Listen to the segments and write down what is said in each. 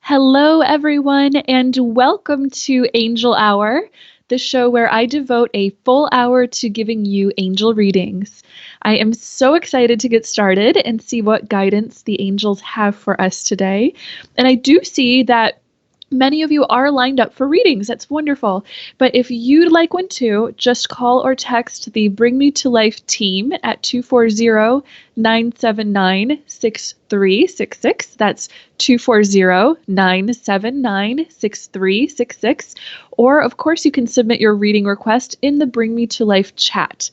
Hello, everyone, and welcome to Angel Hour, the show where I devote a full hour to giving you angel readings. I am so excited to get started and see what guidance the angels have for us today. And I do see that many of you are lined up for readings. That's wonderful. But if you'd like one too, just call or text the Bring Me to Life team at 240-979-6366. That's 240-979-6366. Or, of course, you can submit your reading request in the Bring Me to Life chat.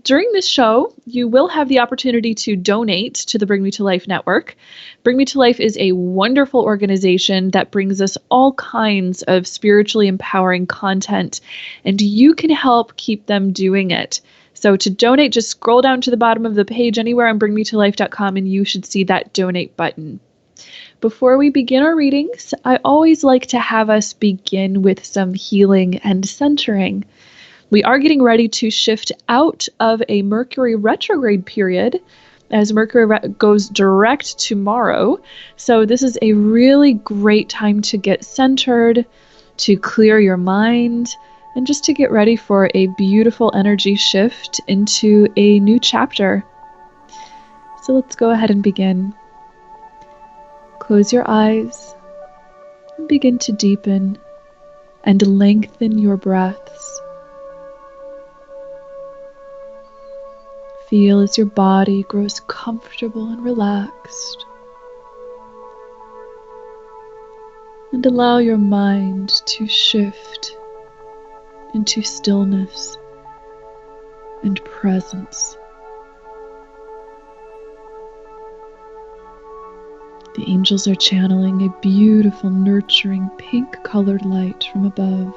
During this show, you will have the opportunity to donate to the Bring Me to Life network. Bring Me to Life is a wonderful organization that brings us all kinds of spiritually empowering content, and you can help keep them doing it. So to donate, just scroll down to the bottom of the page anywhere on bringmetolife.com and you should see that donate button. Before we begin our readings, I always like to have us begin with some healing and centering. We are getting ready to shift out of a Mercury retrograde period as Mercury goes direct tomorrow. So this is a really great time to get centered, to clear your mind, and just to get ready for a beautiful energy shift into a new chapter. So let's go ahead and begin. Close your eyes and begin to deepen and lengthen your breaths. Feel as your body grows comfortable and relaxed. And allow your mind to shift into stillness and presence. The angels are channeling a beautiful, nurturing, pink-colored light from above.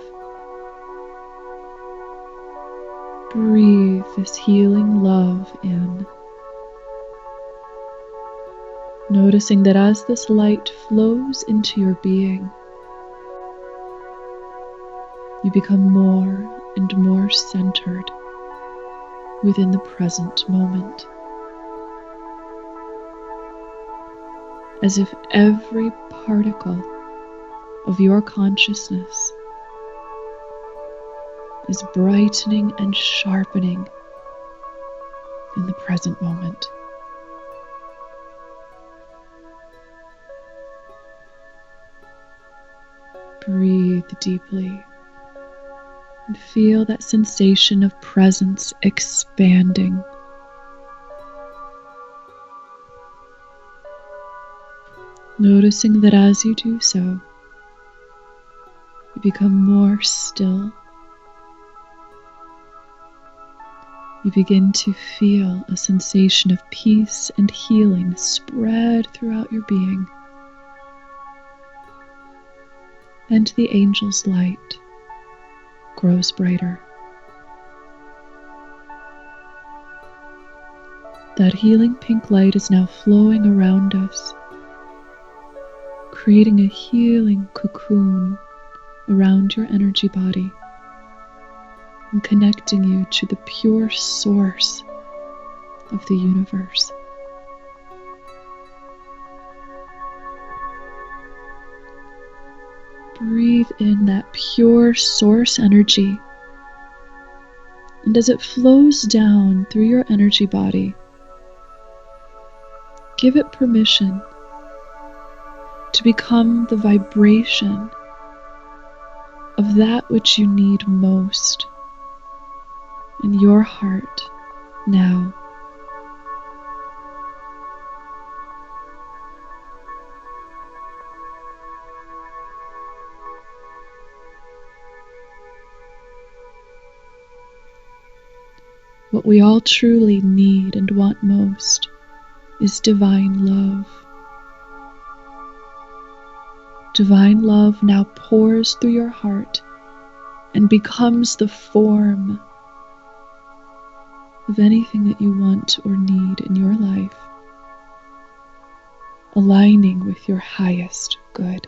Breathe this healing love in, noticing that as this light flows into your being, you become more and more centered within the present moment, as if every particle of your consciousness is brightening and sharpening in the present moment. Breathe deeply and feel that sensation of presence expanding. Noticing that as you do so, you become more still. You begin to feel a sensation of peace and healing spread throughout your being. And the angel's light grows brighter. That healing pink light is now flowing around us, creating a healing cocoon around your energy body and connecting you to the pure source of the universe. Breathe in that pure source energy, and as it flows down through your energy body, give it permission to become the vibration of that which you need most in your heart now. What we all truly need and want most is divine love. Divine love now pours through your heart and becomes the form of anything that you want or need in your life, aligning with your highest good.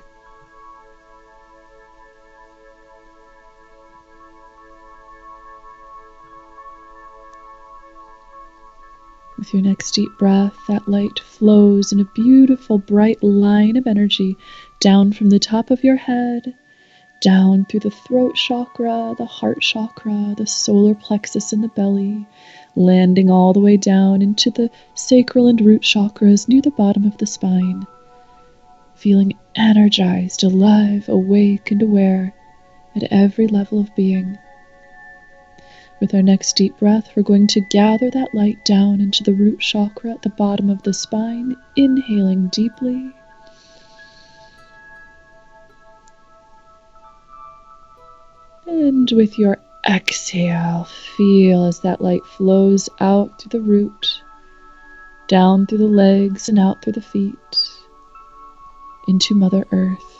With your next deep breath, that light flows in a beautiful bright line of energy down from the top of your head, down through the throat chakra, the heart chakra, the solar plexus in the belly, landing all the way down into the sacral and root chakras near the bottom of the spine. Feeling energized, alive, awake, and aware at every level of being. With our next deep breath, we're going to gather that light down into the root chakra at the bottom of the spine, inhaling deeply. And with your exhale, feel as that light flows out through the root, down through the legs and out through the feet, into Mother Earth.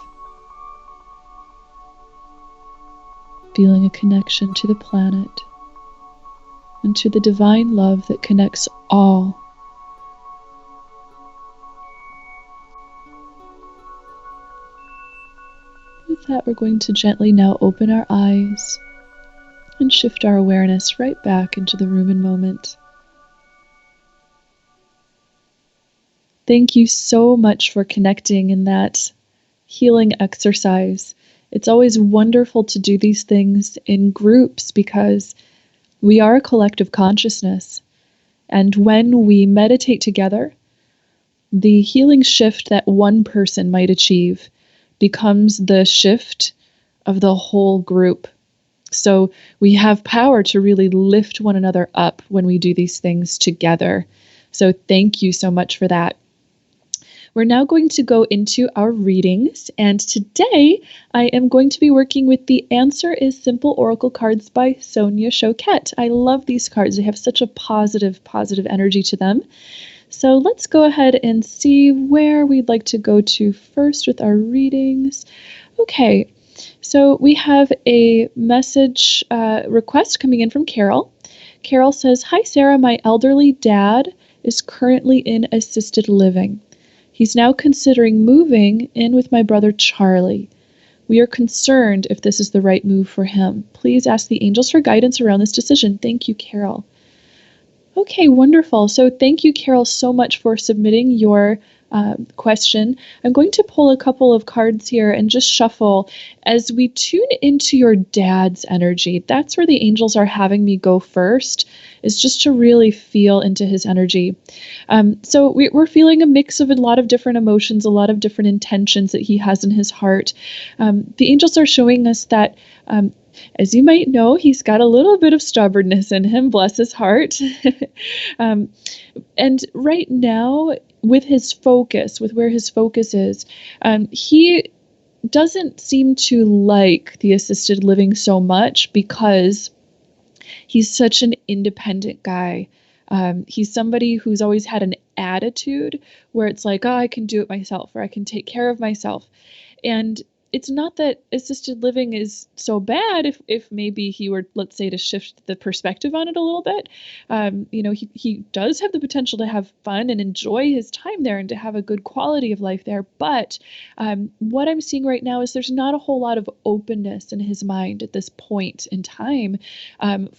Feeling a connection to the planet and to the divine love that connects all. With that, we're going to gently now open our eyes and shift our awareness right back into the room and moment. Thank you so much for connecting in that healing exercise. It's always wonderful to do these things in groups because we are a collective consciousness. And when we meditate together, the healing shift that one person might achieve becomes the shift of the whole group. So we have power to really lift one another up when we do these things together. So thank you so much for that. We're now going to go into our readings, and today I am going to be working with the Answer is Simple Oracle cards by Sonia Choquette. I love these cards. They have such a positive energy to them. So let's go ahead and see where we'd like to go to first with our readings. Okay, so we have a message request coming in from Carol. Carol says, "Hi Sarah, my elderly dad is currently in assisted living. He's now considering moving in with my brother Charlie. We are concerned if this is the right move for him. Please ask the angels for guidance around this decision. Thank you, Carol." Okay, wonderful. So thank you, Carol, so much for submitting your question. I'm going to pull a couple of cards here and just shuffle as we tune into your dad's energy. That's where the angels are having me go first, is just to really feel into his energy. So we're feeling a mix of a lot of different emotions, a lot of different intentions that he has in his heart. The angels are showing us that as you might know, he's got a little bit of stubbornness in him, bless his heart. And right now, with his focus, with where his focus is, he doesn't seem to like the assisted living so much because he's such an independent guy. He's somebody who's always had an attitude where it's like, oh, I can do it myself, or I can take care of myself. And it's not that assisted living is so bad if maybe he were, let's say, to shift the perspective on it a little bit. He does have the potential to have fun and enjoy his time there and to have a good quality of life there. But what I'm seeing right now is there's not a whole lot of openness in his mind at this point in time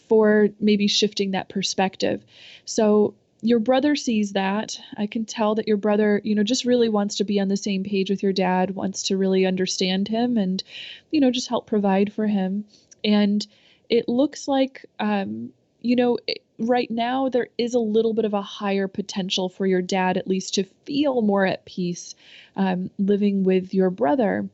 for maybe shifting that perspective. So your brother sees that. I can tell that your brother, just really wants to be on the same page with your dad, wants to really understand him and, just help provide for him. And it looks like, right now there is a little bit of a higher potential for your dad, at least to feel more at peace living with your brother.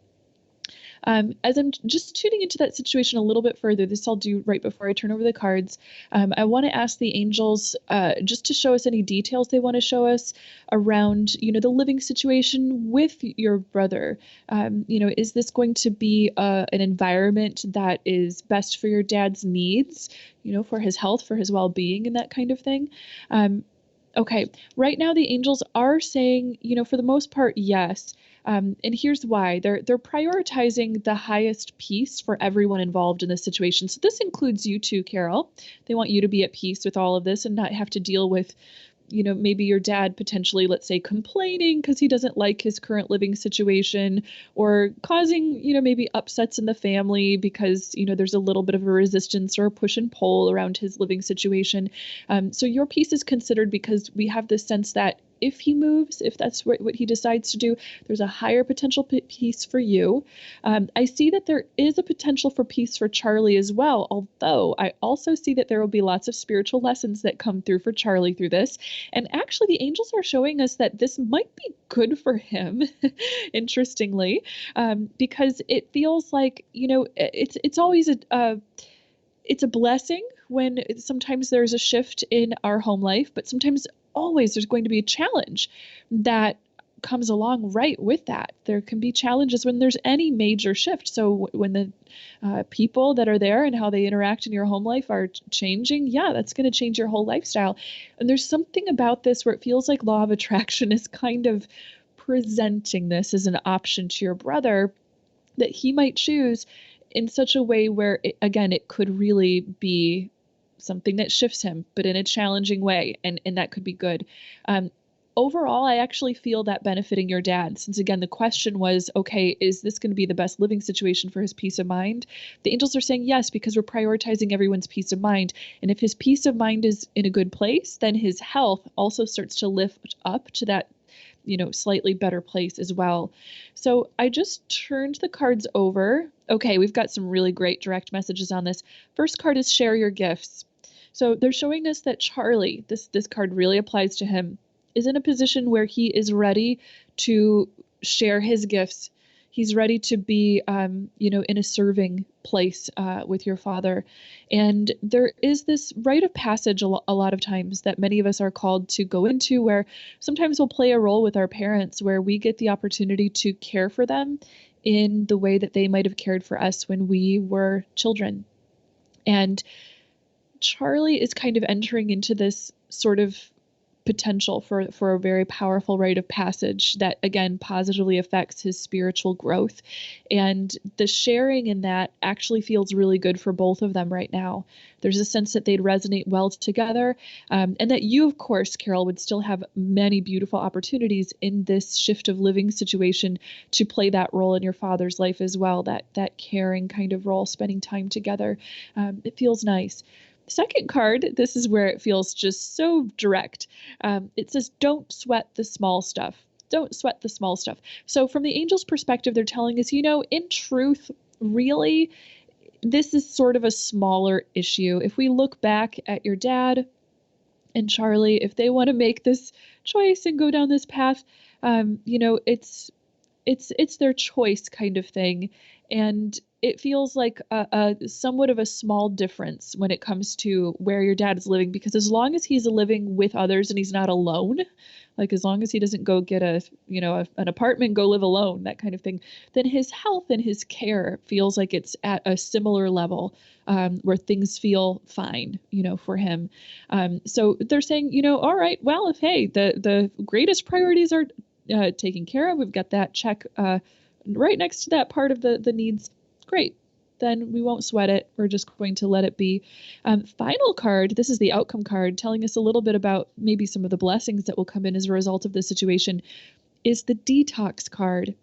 As I'm just tuning into that situation a little bit further, this I'll do right before I turn over the cards. I want to ask the angels just to show us any details they want to show us around, the living situation with your brother. Is this going to be an environment that is best for your dad's needs, for his health, for his well-being, and that kind of thing? Okay, right now the angels are saying, for the most part, yes. And here's why. They're prioritizing the highest peace for everyone involved in this situation. So this includes you too, Carol. They want you to be at peace with all of this and not have to deal with, maybe your dad potentially, let's say, complaining because he doesn't like his current living situation, or causing, maybe upsets in the family because, there's a little bit of a resistance or a push and pull around his living situation. So your piece is considered because we have this sense that if he moves, if that's what he decides to do, there's a higher potential piece for you. I see that there is a potential for peace for Charlie as well, although I also see that there will be lots of spiritual lessons that come through for Charlie through this. And actually, the angels are showing us that this might be good for him, interestingly, because it feels like, it's always it's a blessing when sometimes there's a shift in our home life, but sometimes always there's going to be a challenge that comes along right with that. There can be challenges when there's any major shift. So when the people that are there and how they interact in your home life are changing, yeah, that's going to change your whole lifestyle. And there's something about this where it feels like law of attraction is kind of presenting this as an option to your brother that he might choose in such a way where, it could really be something that shifts him, but in a challenging way, and that could be good. Overall, I actually feel that benefiting your dad, since again, the question was, okay, is this going to be the best living situation for his peace of mind? The angels are saying yes, because we're prioritizing everyone's peace of mind. And if his peace of mind is in a good place, then his health also starts to lift up to that slightly better place as well. So I just turned the cards over. Okay, we've got some really great direct messages on this. First card is share your gifts. So they're showing us that Charlie, this card really applies to him, is in a position where he is ready to share his gifts. He's ready to be, in a serving place with your father. And there is this rite of passage a lot of times that many of us are called to go into, where sometimes we'll play a role with our parents, where we get the opportunity to care for them in the way that they might have cared for us when we were children. And Charlie is kind of entering into this sort of potential for a very powerful rite of passage that, again, positively affects his spiritual growth. And the sharing in that actually feels really good for both of them right now. There's a sense that they'd resonate well together, and that you, of course, Carol, would still have many beautiful opportunities in this shift of living situation to play that role in your father's life as well, that caring kind of role, spending time together. It feels nice. Second card, this is where it feels just so direct. It says, don't sweat the small stuff. Don't sweat the small stuff. So from the angels' perspective, they're telling us, in truth, really, this is sort of a smaller issue. If we look back at your dad and Charlie, if they want to make this choice and go down this path, it's their choice kind of thing. And it feels like a somewhat of a small difference when it comes to where your dad is living, because as long as he's living with others and he's not alone, like as long as he doesn't go get an apartment, go live alone, that kind of thing, then his health and his care feels like it's at a similar level, where things feel fine, for him. So they're saying, all right, well, if, hey, the greatest priorities are taken care of, we've got that check right next to that part of the needs, great, then we won't sweat it. We're just going to let it be. Final card, this is the outcome card, telling us a little bit about maybe some of the blessings that will come in as a result of this situation, is the detox card.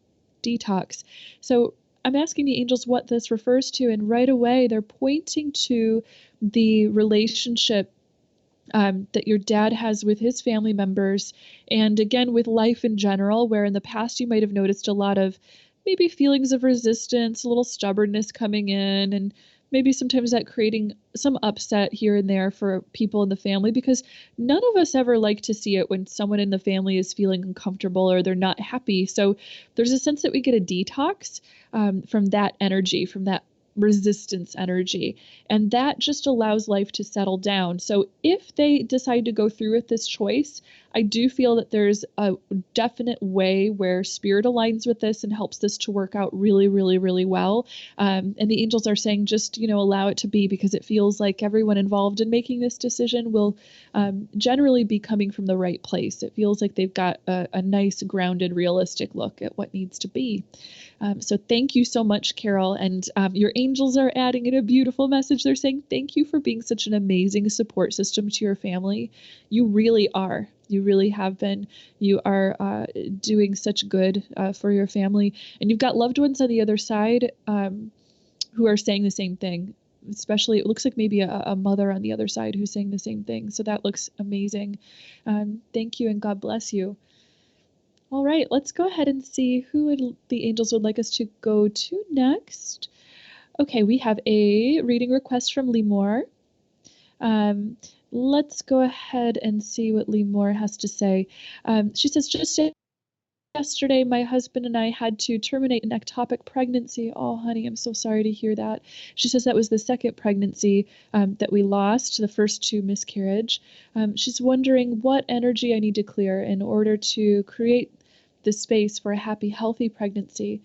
Detox. So I'm asking the angels what this refers to, and right away they're pointing to the relationship that your dad has with his family members, and again with life in general, where in the past you might have noticed a lot of maybe feelings of resistance, a little stubbornness coming in, and maybe sometimes that creating some upset here and there for people in the family, because none of us ever like to see it when someone in the family is feeling uncomfortable or they're not happy. So there's a sense that we get a detox from that energy, from that resistance energy, and that just allows life to settle down. So if they decide to go through with this choice, I do feel that there's a definite way where spirit aligns with this and helps this to work out really, really, really well. And the angels are saying just, allow it to be, because it feels like everyone involved in making this decision will generally be coming from the right place. It feels like they've got a nice, grounded, realistic look at what needs to be. So thank you so much, Carol. And your angels are adding in a beautiful message. They're saying, thank you for being such an amazing support system to your family. You really are. You really have been. You are doing such good for your family. And you've got loved ones on the other side who are saying the same thing. Especially, it looks like maybe a mother on the other side who's saying the same thing. So that looks amazing. Thank you and God bless you. All right, let's go ahead and see who the angels would like us to go to next. Okay, we have a reading request from Lee Moore. Let's go ahead and see what Lee Moore has to say. She says, just yesterday, my husband and I had to terminate an ectopic pregnancy. Oh, honey, I'm so sorry to hear that. She says that was the second pregnancy that we lost, the first two miscarriage. She's wondering what energy I need to clear in order to create the space for a happy, healthy pregnancy.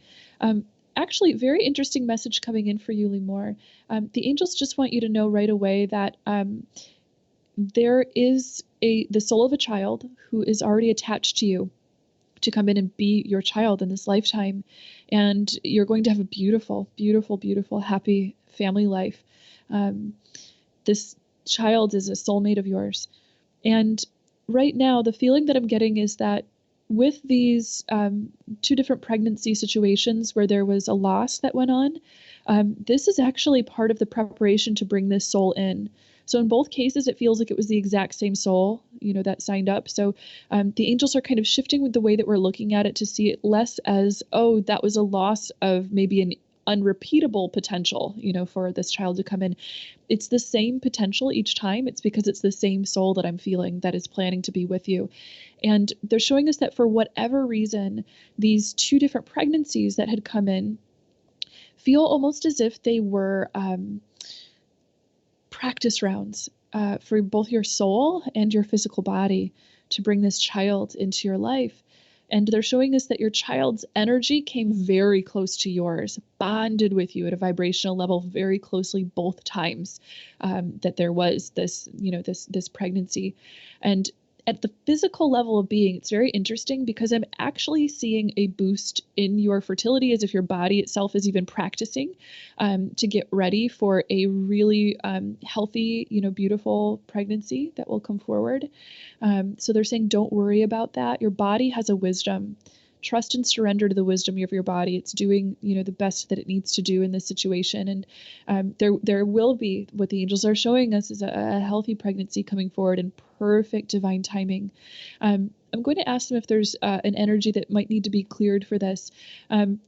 Actually, very interesting message coming in for you, Lemore. The angels just want you to know right away that there is the soul of a child who is already attached to you to come in and be your child in this lifetime. And you're going to have a beautiful, beautiful, beautiful, happy family life. This child is a soulmate of yours. And right now, the feeling that I'm getting is that with these two different pregnancy situations where there was a loss that went on, this is actually part of the preparation to bring this soul in. So in both cases, it feels like it was the exact same soul, that signed up. So the angels are kind of shifting with the way that we're looking at it to see it less as, oh, that was a loss of maybe an unrepeatable potential, for this child to come in. It's the same potential each time. It's because it's the same soul that I'm feeling that is planning to be with you. And they're showing us that for whatever reason, these two different pregnancies that had come in feel almost as if they were practice rounds for both your soul and your physical body to bring this child into your life. And they're showing us that your child's energy came very close to yours, bonded with you at a vibrational level very closely both times that there was this, this pregnancy. And at the physical level of being, it's very interesting because I'm actually seeing a boost in your fertility as if your body itself is even practicing to get ready for a really healthy, beautiful pregnancy that will come forward. So they're saying, don't worry about that. Your body has a wisdom. Trust and surrender to the wisdom of your body. It's doing, the best that it needs to do in this situation. And there will be, what the angels are showing us is a healthy pregnancy coming forward in perfect divine timing. I'm going to ask them if there's an energy that might need to be cleared for this.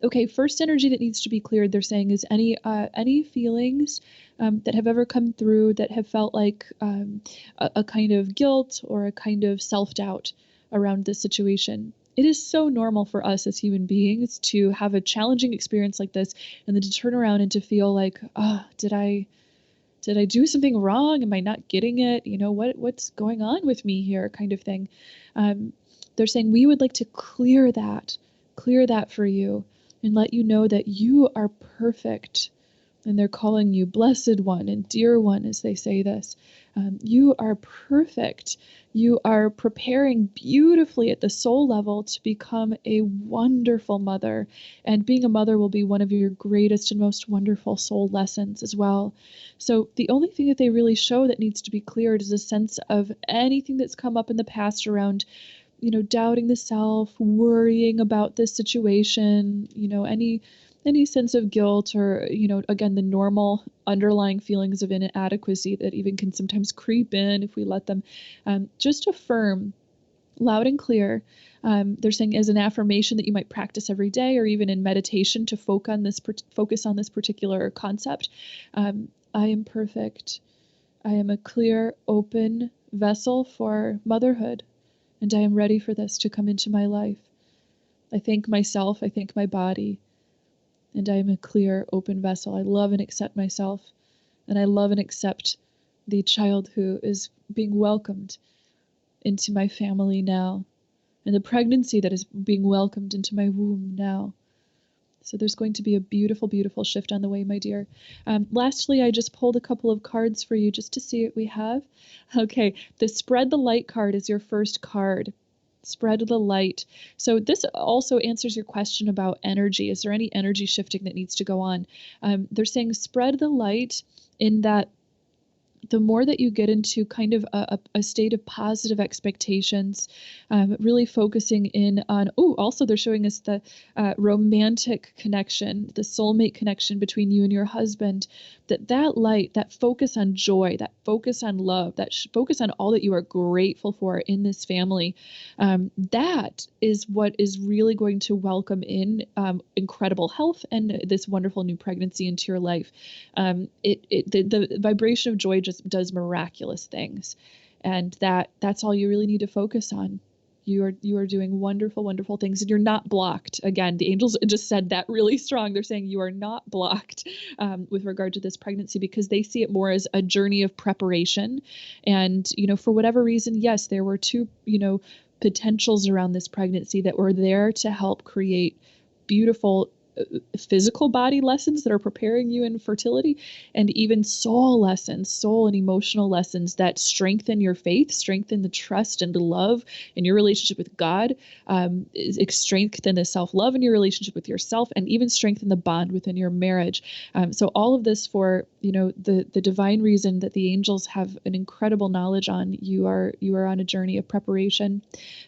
Okay, first energy that needs to be cleared, they're saying, is any feelings that have ever come through that have felt like a kind of guilt or a kind of self-doubt around this situation. It is so normal for us as human beings to have a challenging experience like this and then to turn around and to feel like, oh, did I do something wrong? Am I not getting it? What's going on with me here, kind of thing. They're saying we would like to clear that for you and let you know that you are perfect. And they're calling you blessed one and dear one as they say this. You are perfect. You are preparing beautifully at the soul level to become a wonderful mother. And being a mother will be one of your greatest and most wonderful soul lessons as well. So the only thing that they really show that needs to be cleared is a sense of anything that's come up in the past around doubting the self, worrying about this situation, any sense of guilt or, again, the normal underlying feelings of inadequacy that even can sometimes creep in if we let them. Just affirm loud and clear. They're saying as an affirmation that you might practice every day or even in meditation to focus on this particular concept. I am perfect. I am a clear, open vessel for motherhood. And I am ready for this to come into my life. I thank myself, I thank my body, and I am a clear, open vessel. I love and accept myself, and I love and accept the child who is being welcomed into my family now, and the pregnancy that is being welcomed into my womb now. So there's going to be a beautiful, beautiful shift on the way, my dear. Lastly, I just pulled a couple of cards for you just to see what we have. Okay, the Spread the Light card is your first card. Spread the light. So this also answers your question about energy. Is there any energy shifting that needs to go on? They're saying spread the light in that the more that you get into kind of a state of positive expectations, really focusing in on, also they're showing us the romantic connection, the soulmate connection between you and your husband, that light, that focus on joy, that focus on love, that focus on all that you are grateful for in this family, that is what is really going to welcome in incredible health and this wonderful new pregnancy into your life. The vibration of joy just does miraculous things, and that's all you really need to focus on. You are doing wonderful, wonderful things, and you're not blocked. Again, the angels just said that really strong. They're saying you are not blocked with regard to this pregnancy, because they see it more as a journey of preparation. And, for whatever reason, yes, there were two, potentials around this pregnancy that were there to help create beautiful physical body lessons that are preparing you in fertility, and even soul lessons, soul and emotional lessons that strengthen your faith, strengthen the trust and the love in your relationship with God, strengthen the self-love in your relationship with yourself, and even strengthen the bond within your marriage. So all of this for, the divine reason that the angels have an incredible knowledge on. You are on a journey of preparation.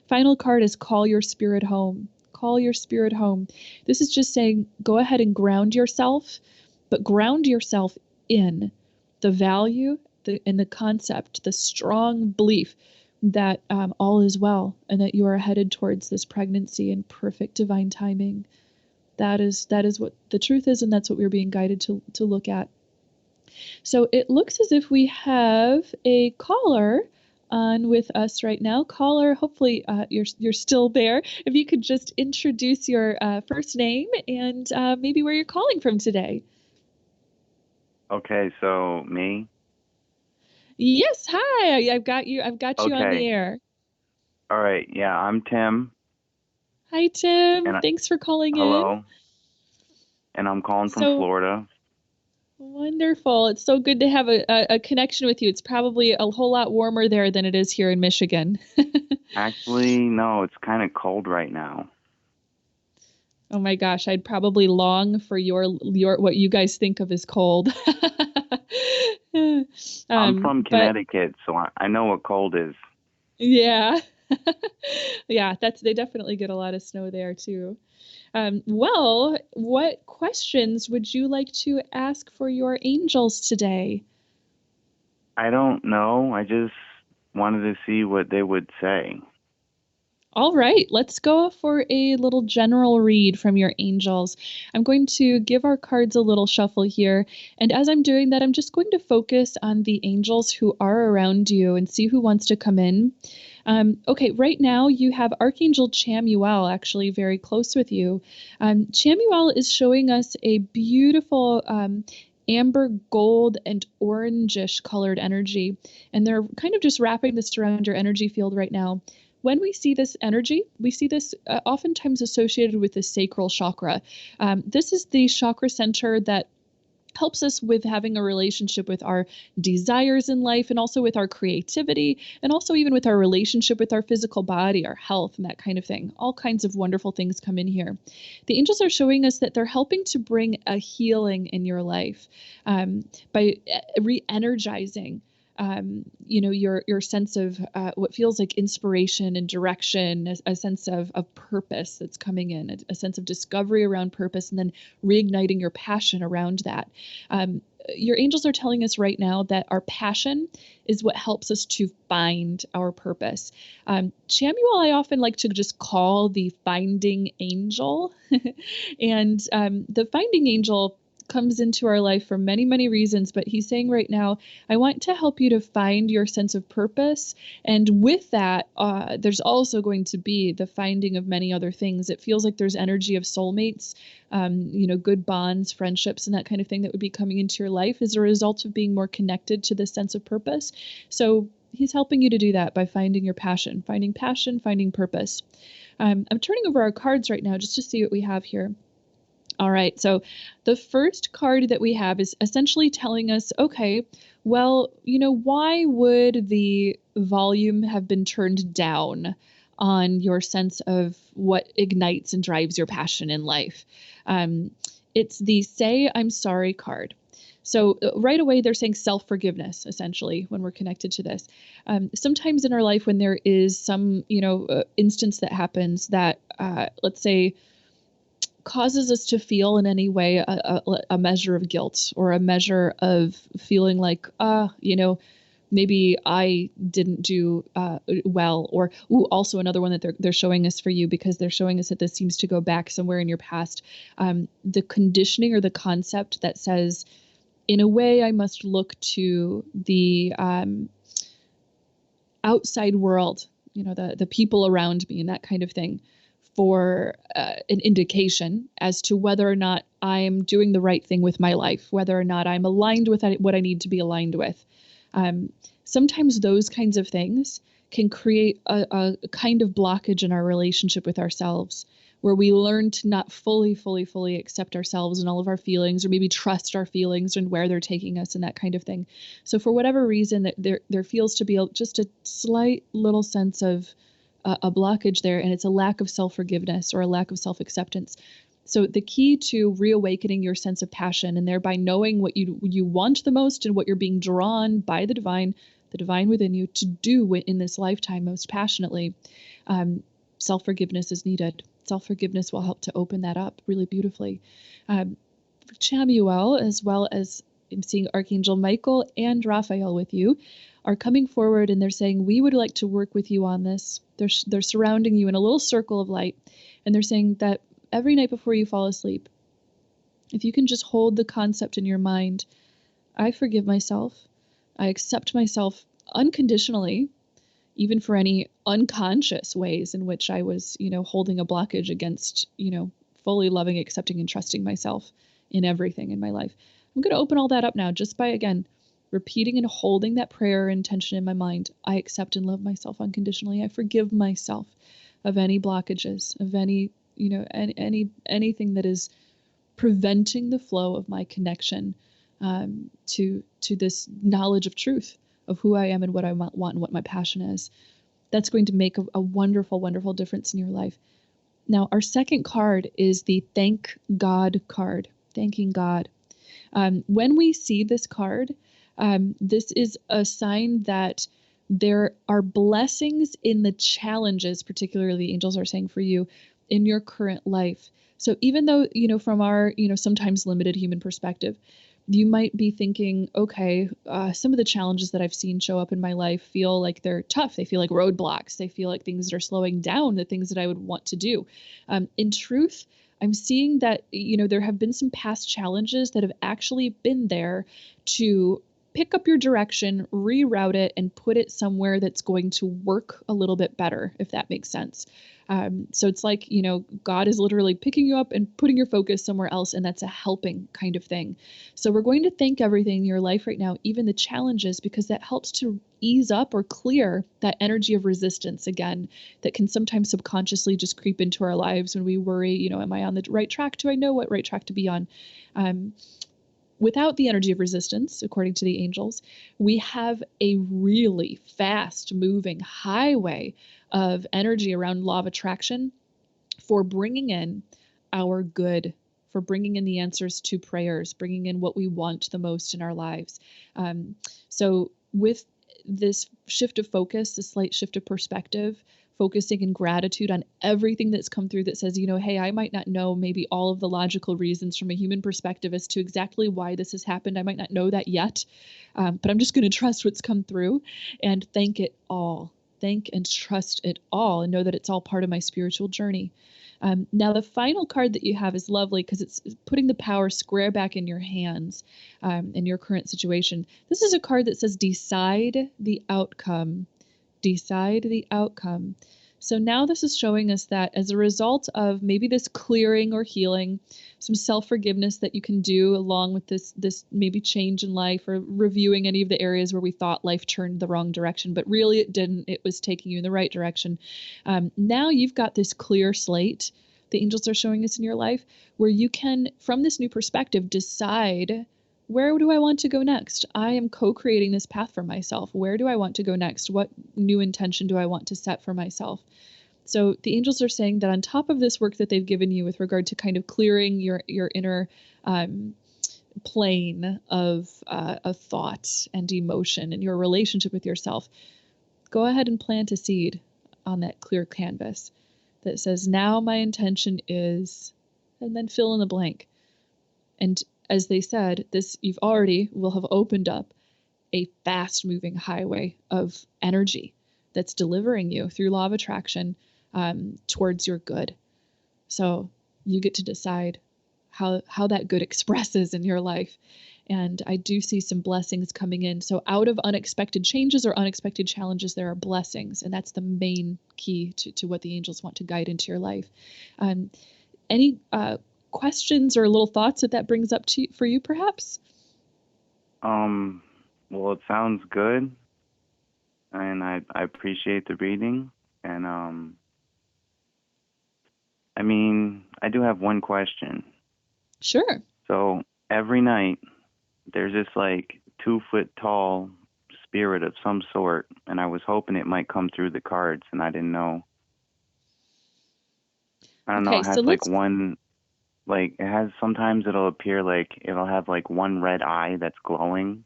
Final card is call your spirit home. Call your spirit home. This is just saying, go ahead and ground yourself, but ground yourself in the value and the concept, the strong belief that all is well, and that you are headed towards this pregnancy in perfect divine timing. That is what the truth is, and that's what we're being guided to look at. So it looks as if we have a caller on with us right now. Caller, hopefully you're still there. If you could just introduce your first name and maybe where you're calling from today. Okay, so me? Yes, hi. I've got you on the Okay. air. All right. Yeah, I'm Tim. Hi, Tim. And Thanks for calling in. hello. And I'm calling from So Florida. wonderful. It's so good to have a connection with you. It's probably a whole lot warmer there than it is here in Michigan. Actually, no, it's kind of cold right now. Oh my gosh, I'd probably long for your what you guys think of as cold. I'm from But Connecticut, so I know what cold is. yeah. Yeah, they definitely get a lot of snow there too. Well, what questions would you like to ask for your angels today? I don't know. I just wanted to see what they would say. All right, let's go for a little general read from your angels. I'm going to give our cards a little shuffle here. And as I'm doing that, I'm just going to focus on the angels who are around you and see who wants to come in. Okay, right now you have Archangel Chamuel actually very close with you. Chamuel is showing us a beautiful amber, gold, and orangish colored energy. And they're kind of just wrapping this around your energy field right now. When we see this energy, we see this oftentimes associated with the sacral chakra. This is the chakra center that helps us with having a relationship with our desires in life, and also with our creativity, and also even with our relationship with our physical body, our health, and that kind of thing. All kinds of wonderful things come in here. The angels are showing us that they're helping to bring a healing in your life by re-energizing your sense of what feels like inspiration and direction, a sense of purpose that's coming in, a sense of discovery around purpose, and then reigniting your passion around that. Your angels are telling us right now that our passion is what helps us to find our purpose. Chamuel, I often like to just call the finding angel. And the finding angel comes into our life for many, many reasons, but he's saying right now, I want to help you to find your sense of purpose. And with that, there's also going to be the finding of many other things. It feels like there's energy of soulmates, good bonds, friendships, and that kind of thing that would be coming into your life as a result of being more connected to this sense of purpose. So he's helping you to do that by finding your passion, finding purpose. I'm turning over our cards right now just to see what we have here. All right, so the first card that we have is essentially telling us, okay, well, why would the volume have been turned down on your sense of what ignites and drives your passion in life. It's the Say I'm Sorry card. So right away, they're saying self-forgiveness, essentially, when we're connected to this. Sometimes in our life, when there is some, instance that happens that, let's say, causes us to feel in any way a measure of guilt or a measure of feeling like, maybe I didn't do well, or also another one that they're showing us for you, because they're showing us that this seems to go back somewhere in your past. The conditioning or the concept that says, in a way, I must look to the outside world, the people around me and that kind of thing, for an indication as to whether or not I'm doing the right thing with my life, whether or not I'm aligned with what I need to be aligned with. Sometimes those kinds of things can create a kind of blockage in our relationship with ourselves, where we learn to not fully accept ourselves and all of our feelings, or maybe trust our feelings and where they're taking us and that kind of thing. So for whatever reason, that there feels to be just a slight little sense of a blockage there, and it's a lack of self-forgiveness or a lack of self-acceptance. So the key to reawakening your sense of passion, and thereby knowing what you want the most and what you're being drawn by the divine within you to do in this lifetime most passionately, self-forgiveness is needed. Self-forgiveness will help to open that up really beautifully. Chamuel, as well as I'm seeing Archangel Michael and Raphael with you, are coming forward, and they're saying, we would like to work with you on this. They're surrounding you in a little circle of light, and they're saying that every night before you fall asleep, if you can just hold the concept in your mind, I forgive myself, I accept myself unconditionally, even for any unconscious ways in which I was, holding a blockage against, fully loving, accepting, and trusting myself in everything in my life. I'm going to open all that up now just by, again, repeating and holding that prayer intention in my mind. I accept and love myself unconditionally. I forgive myself of any blockages, of any, anything that is preventing the flow of my connection to this knowledge of truth, of who I am and what I want and what my passion is. That's going to make a wonderful, wonderful difference in your life. Now, our second card is the Thank God card, thanking God. When we see this card, this is a sign that there are blessings in the challenges, particularly the angels are saying for you, in your current life. So even though, from our, sometimes limited human perspective, you might be thinking, okay, some of the challenges that I've seen show up in my life feel like they're tough. They feel like roadblocks. They feel like things that are slowing down the things that I would want to do. In truth, I'm seeing that, there have been some past challenges that have actually been there to pick up your direction, reroute it, and put it somewhere that's going to work a little bit better, if that makes sense. So it's like, God is literally picking you up and putting your focus somewhere else, and that's a helping kind of thing. So we're going to thank everything in your life right now, even the challenges, because that helps to ease up or clear that energy of resistance, again, that can sometimes subconsciously just creep into our lives when we worry, am I on the right track? Do I know what right track to be on? Without the energy of resistance, according to the angels, we have a really fast moving highway of energy around law of attraction for bringing in our good, for bringing in the answers to prayers, bringing in what we want the most in our lives. So with this shift of focus, this slight shift of perspective, focusing in gratitude on everything that's come through that says, hey, I might not know maybe all of the logical reasons from a human perspective as to exactly why this has happened. I might not know that yet, but I'm just going to trust what's come through and thank it all. Thank and trust it all, and know that it's all part of my spiritual journey. Now, the final card that you have is lovely because it's putting the power square back in your hands in your current situation. This is a card that says, decide the outcome. Decide the outcome. So now this is showing us that as a result of maybe this clearing or healing, some self-forgiveness that you can do along with this maybe change in life, or reviewing any of the areas where we thought life turned the wrong direction, but really it didn't. It was taking you in the right direction. Now you've got this clear slate the angels are showing us in your life, where you can, from this new perspective, decide, where do I want to go next? I am co-creating this path for myself. Where do I want to go next? What new intention do I want to set for myself? So the angels are saying that on top of this work that they've given you with regard to kind of clearing your inner um, plane of thought and emotion and your relationship with yourself, go ahead and plant a seed on that clear canvas that says, now my intention is, and then fill in the blank. And as they said, this you've already will have opened up a fast moving highway of energy that's delivering you through law of attraction towards your good. So you get to decide how that good expresses in your life. And I do see some blessings coming in. So out of unexpected changes or unexpected challenges, there are blessings. And that's the main key to what the angels want to guide into your life. Any questions or little thoughts that brings up for you, perhaps? Well, it sounds good, and I appreciate the reading. And I mean, I do have one question. Sure. So every night there's this like 2 foot tall spirit of some sort, and I was hoping it might come through the cards, and I didn't know. I don't know. Okay, It so has like let's. one, like it has. Sometimes it'll appear like it'll have like one red eye that's glowing,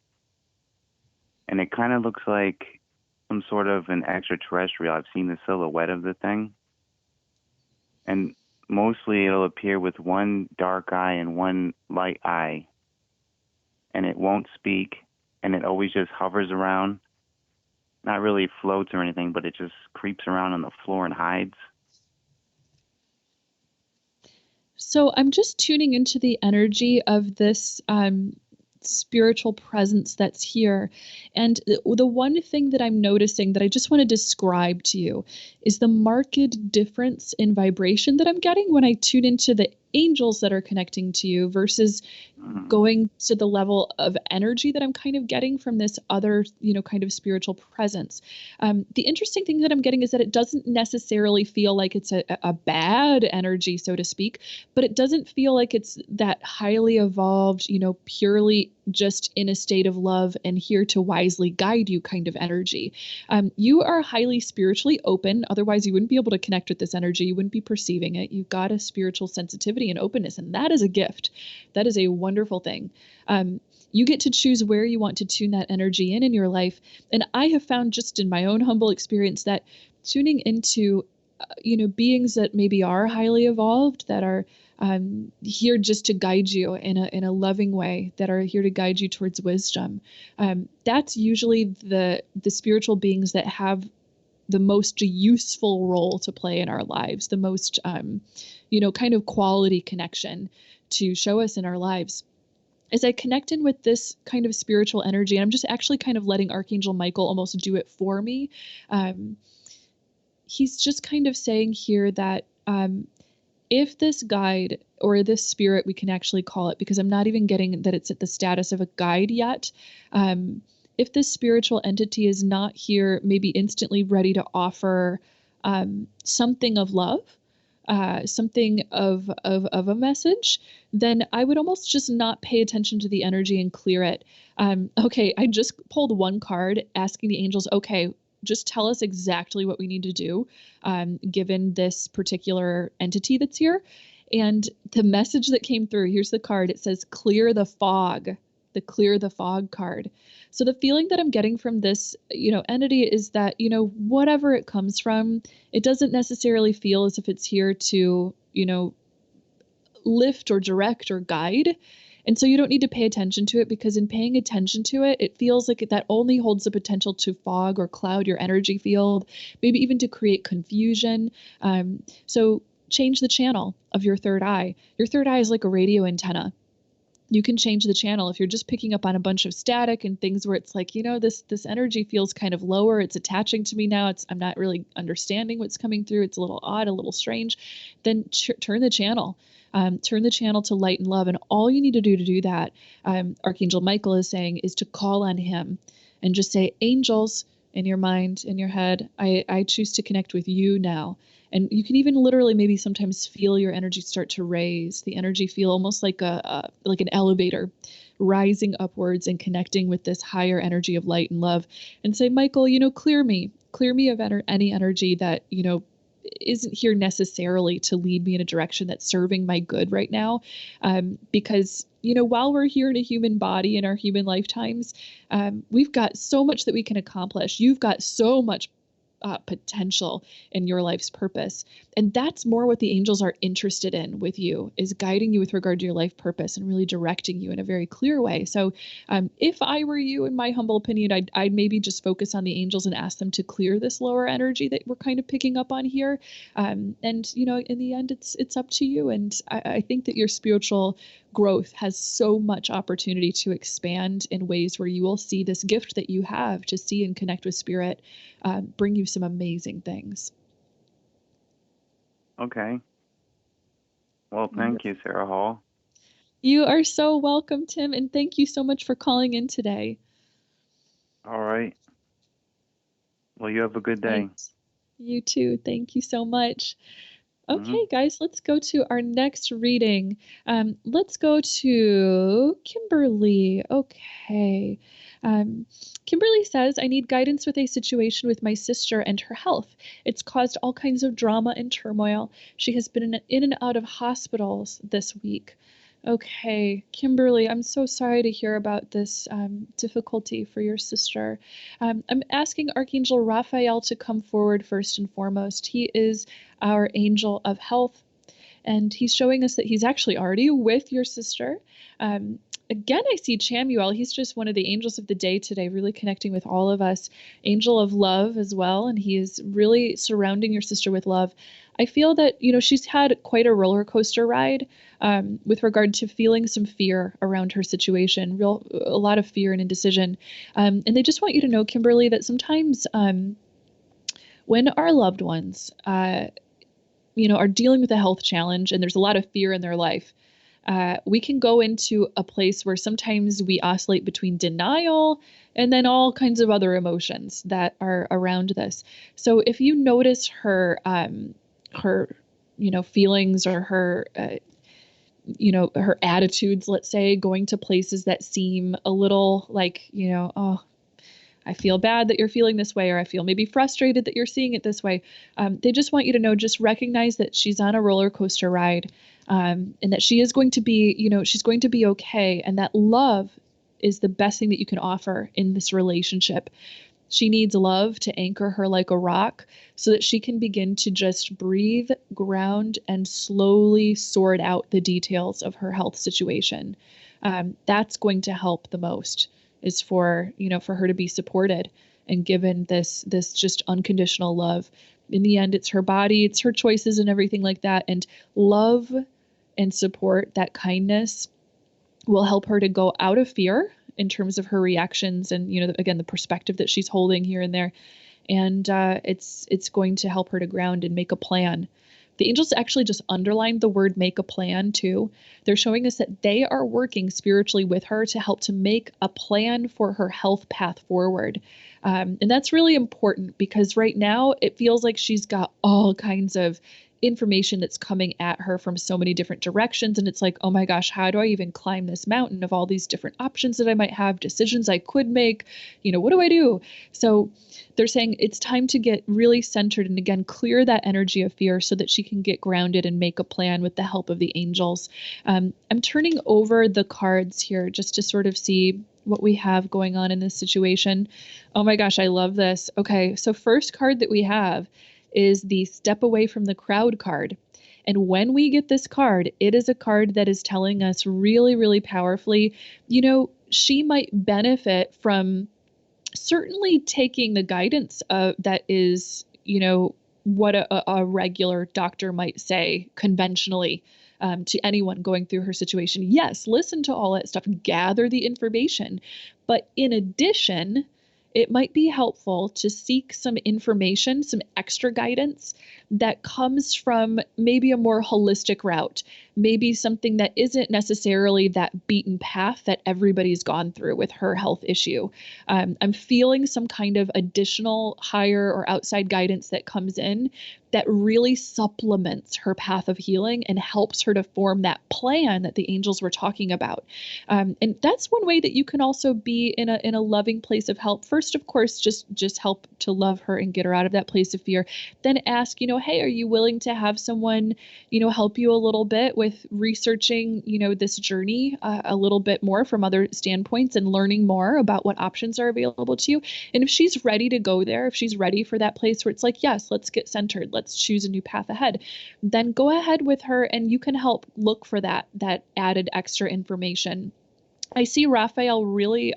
and it kind of looks like some sort of an extraterrestrial. I've seen the silhouette of the thing, and mostly it'll appear with one dark eye and one light eye, and it won't speak, and it always just hovers around. Not really floats or anything, but it just creeps around on the floor and hides. So I'm just tuning into the energy of this spiritual presence that's here. And the one thing that I'm noticing that I just want to describe to you is the marked difference in vibration that I'm getting when I tune into the angels that are connecting to you versus going to the level of energy that I'm kind of getting from this other, kind of spiritual presence. The interesting thing that I'm getting is that it doesn't necessarily feel like it's a bad energy, so to speak, but it doesn't feel like it's that highly evolved, purely just in a state of love and here to wisely guide you kind of energy. You are highly spiritually open. Otherwise, you wouldn't be able to connect with this energy. You wouldn't be perceiving it. You've got a spiritual sensitivity and openness, and that is a gift. That is a wonderful thing. You get to choose where you want to tune that energy in your life. And I have found just in my own humble experience that tuning into beings that maybe are highly evolved, that are here just to guide you in a loving way, that are here to guide you towards wisdom. That's usually the spiritual beings that have the most useful role to play in our lives, the most kind of quality connection to show us in our lives. As I connect in with this kind of spiritual energy, and I'm just actually kind of letting Archangel Michael almost do it for me. He's just kind of saying here that if this guide or this spirit, we can actually call it, because I'm not even getting that it's at the status of a guide yet. If this spiritual entity is not here, maybe instantly ready to offer something of love, something of a message, then I would almost just not pay attention to the energy and clear it. Okay, I just pulled one card asking the angels, okay, just tell us exactly what we need to do, given this particular entity that's here. And the message that came through, here's the card. It says, clear the fog, the clear the fog card. So the feeling that I'm getting from this, entity is that, whatever it comes from, it doesn't necessarily feel as if it's here to, lift or direct or guide. And so you don't need to pay attention to it, because in paying attention to it, it feels like that only holds the potential to fog or cloud your energy field, maybe even to create confusion. So change the channel of your third eye. Your third eye is like a radio antenna. You can change the channel. If you're just picking up on a bunch of static and things where it's like, this energy feels kind of lower, it's attaching to me now, I'm not really understanding what's coming through, it's a little odd, a little strange, then turn the channel. Turn the channel to light and love. And all you need to do that, Archangel Michael is saying, is to call on him and just say, angels, in your mind, in your head, I choose to connect with you now. And you can even literally maybe sometimes feel your energy start to raise, the energy feel almost like like an elevator rising upwards and connecting with this higher energy of light and love, and say, Michael, clear me of any energy that, isn't here necessarily to lead me in a direction that's serving my good right now. Because, while we're here in a human body in our human lifetimes, we've got so much that we can accomplish. You've got so much potential in your life's purpose. And that's more what the angels are interested in with you, is guiding you with regard to your life purpose and really directing you in a very clear way. So if I were you, in my humble opinion, I'd maybe just focus on the angels and ask them to clear this lower energy that we're kind of picking up on here. And, in the end, it's up to you. And I think that your spiritual growth has so much opportunity to expand in ways where you will see this gift that you have to see and connect with spirit bring you some amazing things. Okay. Well, thank you, Sarah Hall. You are so welcome, Tim, and thank you so much for calling in today. All right. Well, you have a good day. Thanks. You too. Thank you so much. Okay, guys, let's go to our next reading. Let's go to Kimberly. Okay. Kimberly says, I need guidance with a situation with my sister and her health. It's caused all kinds of drama and turmoil. She has been in and out of hospitals this week. Okay, Kimberly, I'm so sorry to hear about this difficulty for your sister. I'm asking Archangel Raphael to come forward first and foremost. He is our angel of health, and he's showing us that he's actually already with your sister. Again, I see Chamuel. He's just one of the angels of the day today, really connecting with all of us. Angel of love as well, and he is really surrounding your sister with love. I feel that, she's had quite a roller coaster ride with regard to feeling some fear around her situation, a lot of fear and indecision. And they just want you to know, Kimberly, that sometimes when our loved ones, are dealing with a health challenge and there's a lot of fear in their life, we can go into a place where sometimes we oscillate between denial and then all kinds of other emotions that are around this. So if you notice her feelings or her, her attitudes, let's say, going to places that seem a little like, oh, I feel bad that you're feeling this way, or I feel maybe frustrated that you're seeing it this way. They just want you to know, just recognize that she's on a roller coaster ride, and that she is going to be, she's going to be okay. And that love is the best thing that you can offer in this relationship. She needs love to anchor her like a rock so that she can begin to just breathe, ground, and slowly sort out the details of her health situation. That's going to help the most, is for her to be supported and given this just unconditional love. In the end, it's her body, it's her choices and everything like that. And love and support, that kindness, will help her to go out of fear in terms of her reactions and, again, the perspective that she's holding here and there. And it's going to help her to ground and make a plan. The angels actually just underlined the word make a plan too. They're showing us that they are working spiritually with her to help to make a plan for her health path forward. And that's really important because right now it feels like she's got all kinds of information that's coming at her from so many different directions. And it's like, oh my gosh, how do I even climb this mountain of all these different options that I might have, decisions I could make? What do I do? So they're saying it's time to get really centered and, again, clear that energy of fear so that she can get grounded and make a plan with the help of the angels. I'm turning over the cards here just to sort of see what we have going on in this situation. Oh my gosh, I love this. Okay, so first card that we have is the Step Away from the Crowd card. And when we get this card, it is a card that is telling us really, really powerfully, she might benefit from certainly taking the guidance that is, what a regular doctor might say conventionally to anyone going through her situation. Yes, listen to all that stuff, gather the information. But in addition, it might be helpful to seek some information, some extra guidance that comes from maybe a more holistic route, maybe something that isn't necessarily that beaten path that everybody's gone through with her health issue. I'm feeling some kind of additional higher or outside guidance that comes in that really supplements her path of healing and helps her to form that plan that the angels were talking about. And that's one way that you can also be in a loving place of help. First, of course, just help to love her and get her out of that place of fear. Then ask, hey, are you willing to have someone, help you a little bit with researching, this journey a little bit more from other standpoints and learning more about what options are available to you? And if she's ready to go there, if she's ready for that place where it's like, yes, let's get centered, let's choose a new path ahead, then go ahead with her and you can help look for that added extra information. I see Raphael really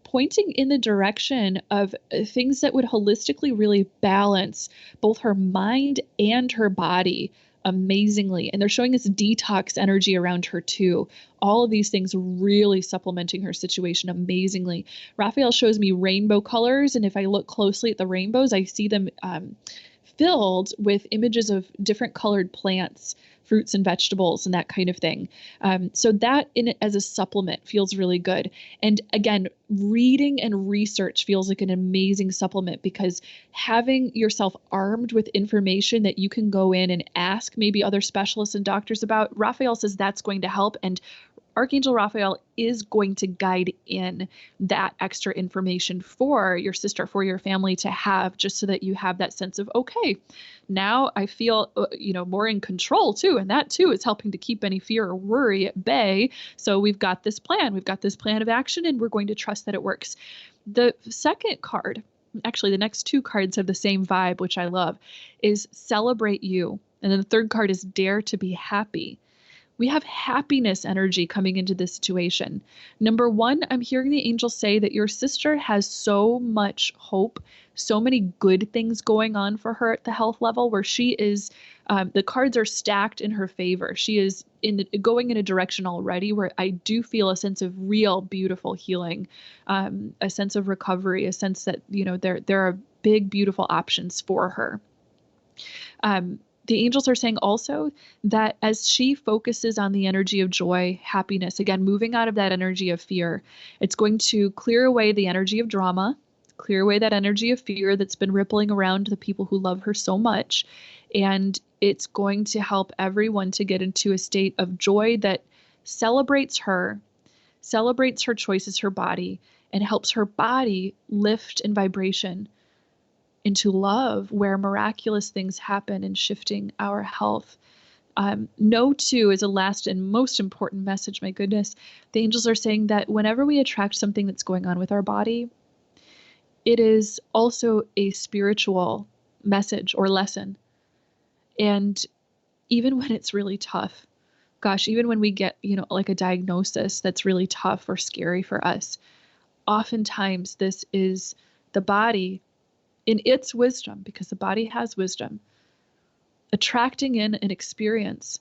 pointing in the direction of things that would holistically really balance both her mind and her body amazingly. And they're showing us detox energy around her too. All of these things really supplementing her situation amazingly. Raphael shows me rainbow colors, and if I look closely at the rainbows, I see them filled with images of different colored plants, fruits and vegetables, and that kind of thing. So that in it as a supplement feels really good. And again, reading and research feels like an amazing supplement, because having yourself armed with information that you can go in and ask maybe other specialists and doctors about, Raphael says that's going to help. And Archangel Raphael is going to guide in that extra information for your sister, for your family to have, just so that you have that sense of, okay, now I feel, more in control too. And that too is helping to keep any fear or worry at bay. So we've got this plan of action, and we're going to trust that it works. The second card, actually the next two cards have the same vibe, which I love, is celebrate you. And then the third card is dare to be happy. We have happiness energy coming into this situation. Number one, I'm hearing the angels say that your sister has so much hope, so many good things going on for her at the health level, where she is, the cards are stacked in her favor. She is going in a direction already where I do feel a sense of real, beautiful healing, a sense of recovery, a sense that, there are big, beautiful options for her. The angels are saying also that as she focuses on the energy of joy, happiness, again, moving out of that energy of fear, it's going to clear away the energy of drama, clear away that energy of fear that's been rippling around the people who love her so much. And it's going to help everyone to get into a state of joy that celebrates her choices, her body, and helps her body lift in vibration into love, where miraculous things happen in shifting our health. No, too, is a last and most important message. My goodness, the angels are saying that whenever we attract something that's going on with our body, it is also a spiritual message or lesson. And even when it's really tough, gosh, even when we get, like a diagnosis that's really tough or scary for us, oftentimes this is the body in its wisdom, because the body has wisdom, attracting in an experience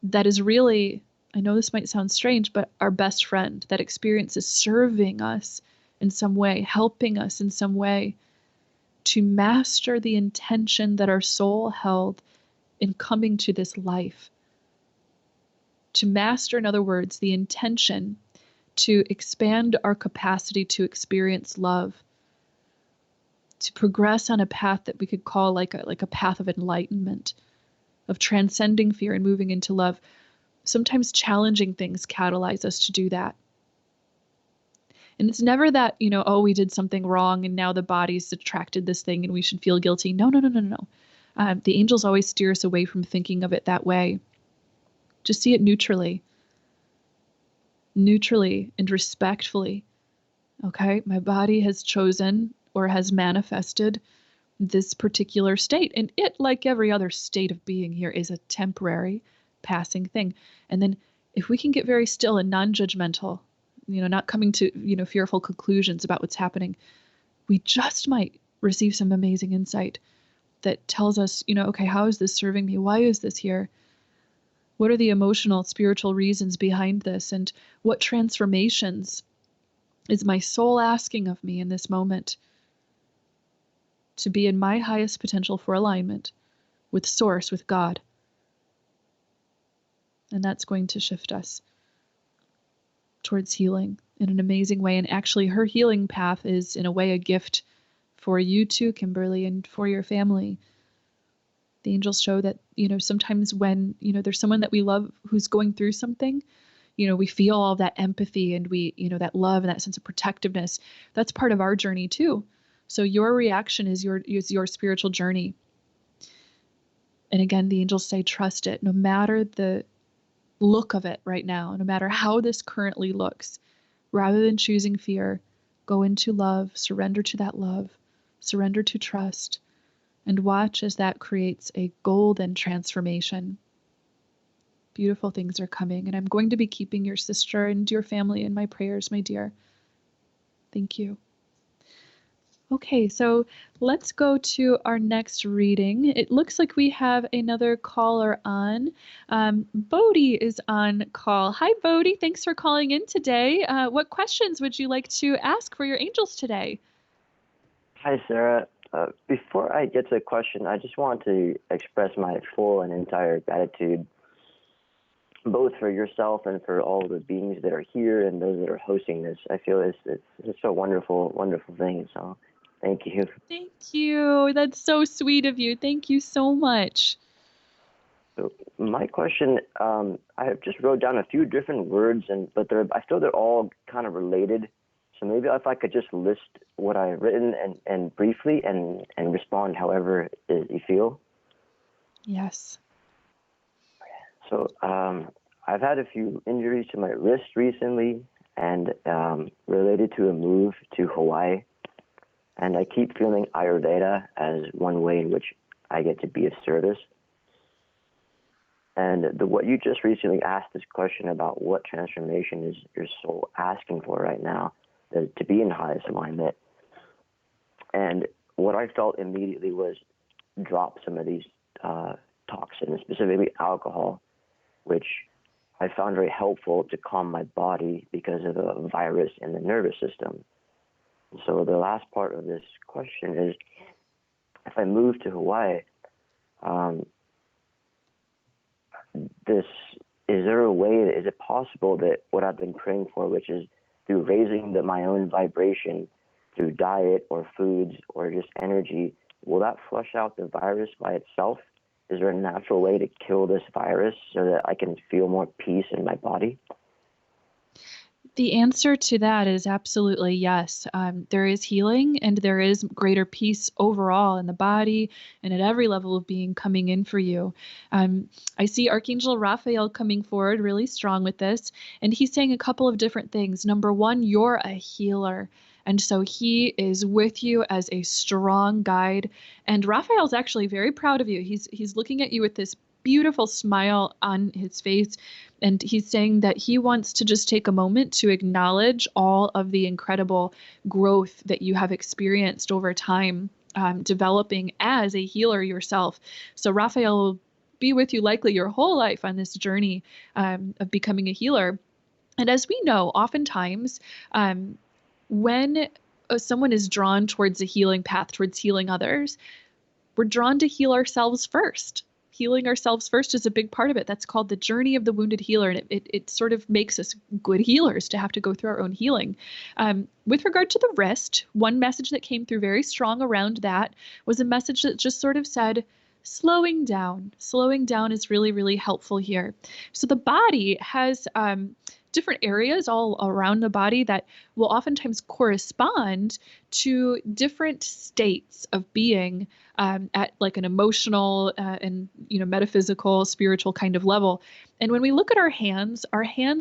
that is really, I know this might sound strange, but our best friend. That experience is serving us in some way, helping us in some way to master the intention that our soul held in coming to this life. To master, in other words, the intention to expand our capacity to experience love, to progress on a path that we could call like a path of enlightenment, of transcending fear and moving into love. Sometimes challenging things catalyze us to do that. And it's never that, we did something wrong and now the body's attracted this thing and we should feel guilty. No. The angels always steer us away from thinking of it that way. Just see it neutrally and respectfully. Okay, my body has chosen or has manifested this particular state. And it, like every other state of being here, is a temporary passing thing. And then if we can get very still and non-judgmental, not coming to, fearful conclusions about what's happening, we just might receive some amazing insight that tells us, okay, how is this serving me? Why is this here? What are the emotional, spiritual reasons behind this? And what transformations is my soul asking of me in this moment to be in my highest potential for alignment with Source, with God? And that's going to shift us towards healing in an amazing way. And actually, her healing path is, in a way, a gift for you too, Kimberly, and for your family. The angels show that, sometimes when, there's someone that we love who's going through something, we feel all that empathy and we, that love and that sense of protectiveness. That's part of our journey too. So your reaction is your spiritual journey. And again, the angels say, trust it. No matter the look of it right now, no matter how this currently looks, rather than choosing fear, go into love, surrender to that love, surrender to trust, and watch as that creates a golden transformation. Beautiful things are coming, and I'm going to be keeping your sister and your family in my prayers, my dear. Thank you. Okay, so let's go to our next reading. It looks like we have another caller on. Bodhi is on call. Hi, Bodhi. Thanks for calling in today. What questions would you like to ask for your angels today? Hi, Sarah. Before I get to the question, I just want to express my full and entire gratitude, both for yourself and for all the beings that are here and those that are hosting this. I feel it's a wonderful, wonderful thing. So thank you. Thank you. That's so sweet of you. Thank you so much. So my question, I just wrote down a few different words, but I feel they're all kind of related. So maybe if I could just list what I've written and briefly and respond however you feel. Yes. So I've had a few injuries to my wrist recently and related to a move to Hawaii. And I keep feeling Ayurveda as one way in which I get to be of service. And what you just recently asked this question about what transformation is your soul asking for right now, to be in highest alignment. And what I felt immediately was drop some of these toxins, specifically alcohol, which I found very helpful to calm my body because of the virus in the nervous system. So the last part of this question is, if I move to Hawaii, is there a way, is it possible that what I've been praying for, which is through raising my own vibration through diet or foods or just energy, will that flush out the virus by itself? Is there a natural way to kill this virus so that I can feel more peace in my body? The answer to that is absolutely yes. There is healing and there is greater peace overall in the body and at every level of being coming in for you. I see Archangel Raphael coming forward really strong with this, and he's saying a couple of different things. Number one, you're a healer. And so he is with you as a strong guide. And Raphael's actually very proud of you. He's looking at you with this beautiful smile on his face. And he's saying that he wants to just take a moment to acknowledge all of the incredible growth that you have experienced over time, developing as a healer yourself. So Raphael will be with you likely your whole life on this journey of becoming a healer. And as we know, oftentimes when someone is drawn towards a healing path, towards healing others, we're drawn to heal ourselves first. Healing ourselves first is a big part of it. That's called the journey of the wounded healer. And it sort of makes us good healers to have to go through our own healing. With regard to the wrist, one message that came through very strong around that was a message that just sort of said, slowing down. Slowing down is really, really helpful here. So the body has different areas all around the body that will oftentimes correspond to different states of being at like an emotional and metaphysical, spiritual kind of level. And when we look at our hands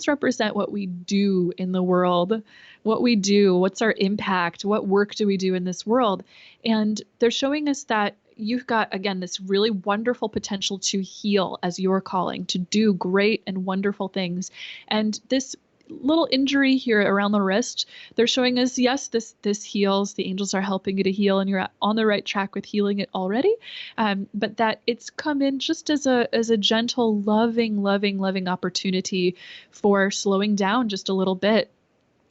represent what we do in the world, what we do, what's our impact, what work do we do in this world. And they're showing us that you've got, again, this really wonderful potential to heal as your calling, to do great and wonderful things. And this little injury here around the wrist, they're showing us, yes, this heals. The angels are helping you to heal, and you're on the right track with healing it already. But that it's come in just as a gentle, loving opportunity for slowing down just a little bit.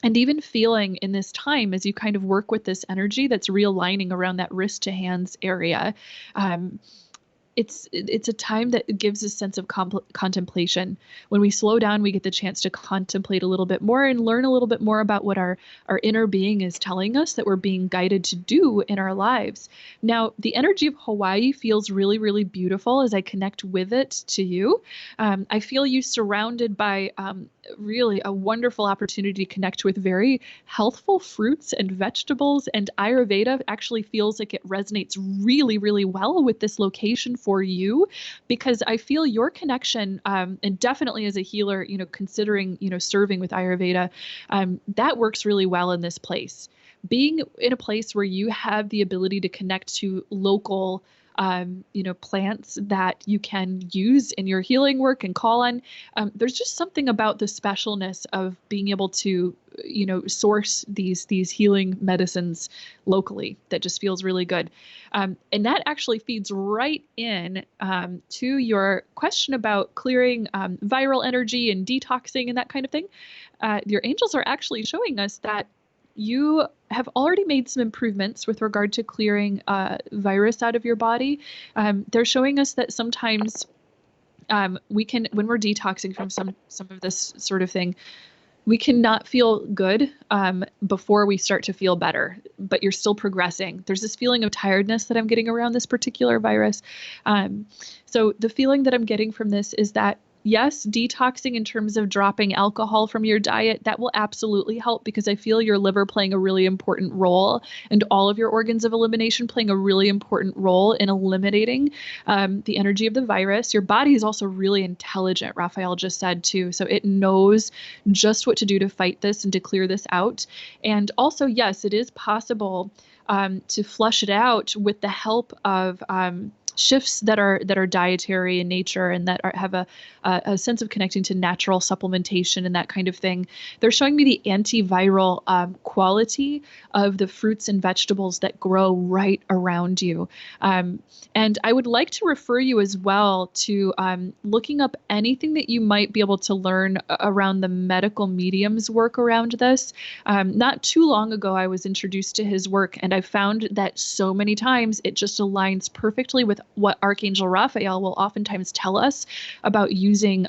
And even feeling in this time as you kind of work with this energy that's realigning around that wrist to hands area, it's a time that gives a sense of contemplation. When we slow down, we get the chance to contemplate a little bit more and learn a little bit more about what our inner being is telling us that we're being guided to do in our lives. Now, the energy of Hawaii feels really, really beautiful as I connect with it to you. I feel you surrounded by really a wonderful opportunity to connect with very healthful fruits and vegetables, and Ayurveda actually feels like it resonates really, really well with this location for you, because I feel your connection, and definitely as a healer, considering, serving with Ayurveda, that works really well in this place. Being in a place where you have the ability to connect to local plants that you can use in your healing work and call on. There's just something about the specialness of being able to, source these healing medicines locally that just feels really good. And that actually feeds right in to your question about clearing viral energy and detoxing and that kind of thing. Your angels are actually showing us that you have already made some improvements with regard to clearing virus out of your body. They're showing us that sometimes we can, when we're detoxing from some of this sort of thing, we cannot feel good before we start to feel better, but you're still progressing. There's this feeling of tiredness that I'm getting around this particular virus. So the feeling that I'm getting from this is that, yes, detoxing in terms of dropping alcohol from your diet, that will absolutely help, because I feel your liver playing a really important role and all of your organs of elimination playing a really important role in eliminating the energy of the virus. Your body is also really intelligent, Raphael just said too. So it knows just what to do to fight this and to clear this out. And also, yes, it is possible to flush it out with the help of shifts that are dietary in nature and that have a sense of connecting to natural supplementation and that kind of thing. They're showing me the antiviral quality of the fruits and vegetables that grow right around you. And I would like to refer you as well to looking up anything that you might be able to learn around the medical medium's work around this. Not too long ago, I was introduced to his work, and I found that so many times it just aligns perfectly with what Archangel Raphael will oftentimes tell us about using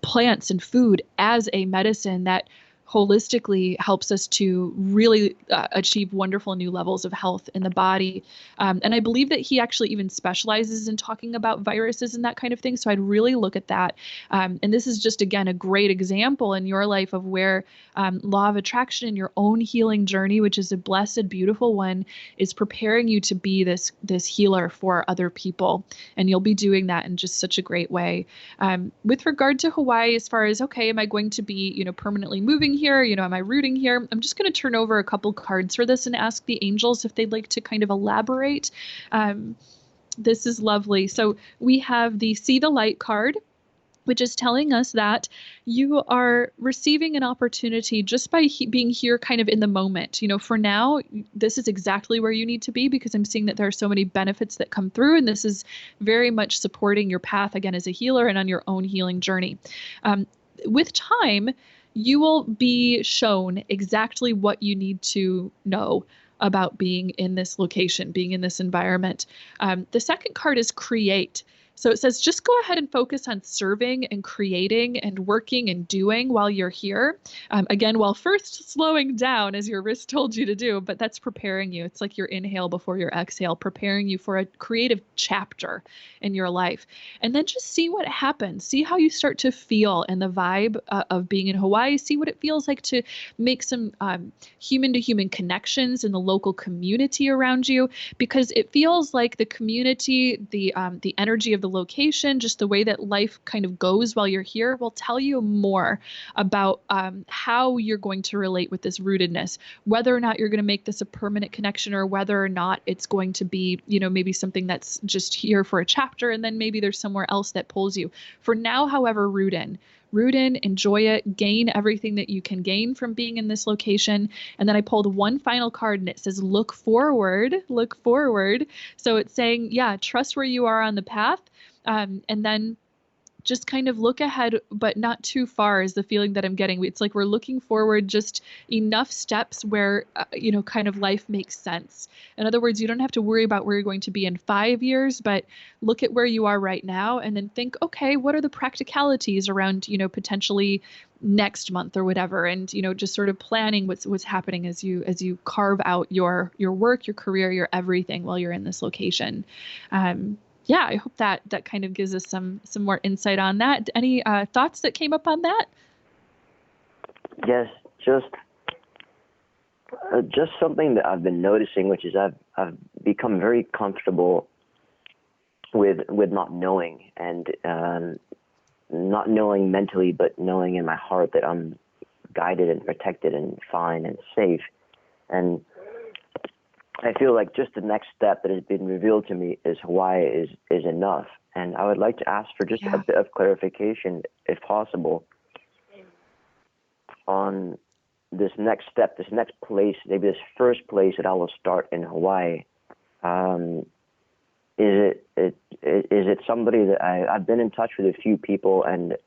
plants and food as a medicine that holistically helps us to really achieve wonderful new levels of health in the body. And I believe that he actually even specializes in talking about viruses and that kind of thing. So I'd really look at that. And this is just, again, a great example in your life of where law of attraction and your own healing journey, which is a blessed, beautiful one, is preparing you to be this healer for other people. And you'll be doing that in just such a great way. With regard to Hawaii, as far as, okay, am I going to be, permanently moving here? Am I rooting here? I'm just going to turn over a couple cards for this and ask the angels if they'd like to kind of elaborate. This is lovely. So we have the See the Light card, which is telling us that you are receiving an opportunity just by being here kind of in the moment. For now, this is exactly where you need to be, because I'm seeing that there are so many benefits that come through, and this is very much supporting your path, again, as a healer and on your own healing journey. With time, you will be shown exactly what you need to know about being in this location, being in this environment. The second card is Create. So it says, just go ahead and focus on serving and creating and working and doing while you're here. Again, while first slowing down, as your wrist told you to do, but that's preparing you. It's like your inhale before your exhale, preparing you for a creative chapter in your life. And then just see what happens. See how you start to feel in the vibe of being in Hawaii. See what it feels like to make some human-to-human connections in the local community around you, because it feels like the community, the energy of the location, just the way that life kind of goes while you're here, will tell you more about how you're going to relate with this rootedness, whether or not you're going to make this a permanent connection, or whether or not it's going to be, maybe something that's just here for a chapter, and then maybe there's somewhere else that pulls you. For now, however, root in, enjoy it, gain everything that you can gain from being in this location. And then I pulled one final card, and it says, look forward. So it's saying, yeah, trust where you are on the path. And then just kind of look ahead, but not too far, is the feeling that I'm getting. It's like we're looking forward just enough steps where, kind of life makes sense. In other words, you don't have to worry about where you're going to be in 5 years, but look at where you are right now and then think, okay, what are the practicalities around, potentially next month or whatever, and just sort of planning what's happening as you carve out your work, your career, your everything while you're in this location. Yeah, I hope that kind of gives us some more insight on that. Any thoughts that came up on that? Yes, just something that I've been noticing, which is I've become very comfortable with not knowing, and not knowing mentally, but knowing in my heart that I'm guided and protected and fine and safe. And I feel like just the next step that has been revealed to me is Hawaii is enough. And I would like to ask for just a bit of clarification, if possible, on this next step, this next place, maybe this first place that I will start in Hawaii. Is it somebody that I've been in touch with a few people, and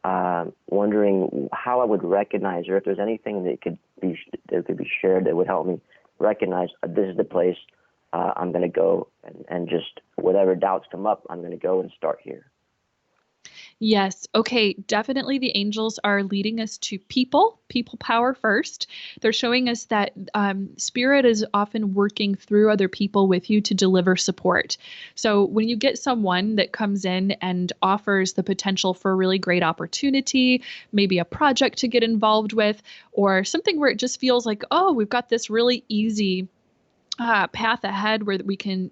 wondering how I would recognize, or if there's anything that could be shared that would help me recognize this is the place I'm going to go, and just whatever doubts come up, I'm going to go and start here. Yes. Okay. Definitely the angels are leading us to people power first. They're showing us that spirit is often working through other people with you to deliver support. So when you get someone that comes in and offers the potential for a really great opportunity, maybe a project to get involved with, or something where it just feels like, oh, we've got this really easy path ahead where we can,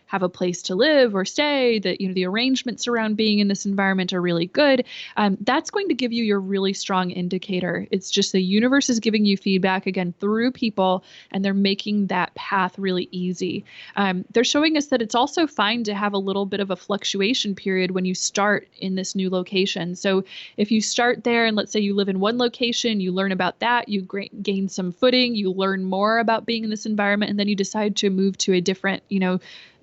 have a place to live or stay, that, the arrangements around being in this environment are really good. That's going to give you your really strong indicator. It's just the universe is giving you feedback again through people, and they're making that path really easy. They're showing us that it's also fine to have a little bit of a fluctuation period when you start in this new location. So if you start there and let's say you live in one location, you learn about that, you gain some footing, you learn more about being in this environment, and then you decide to move to a different,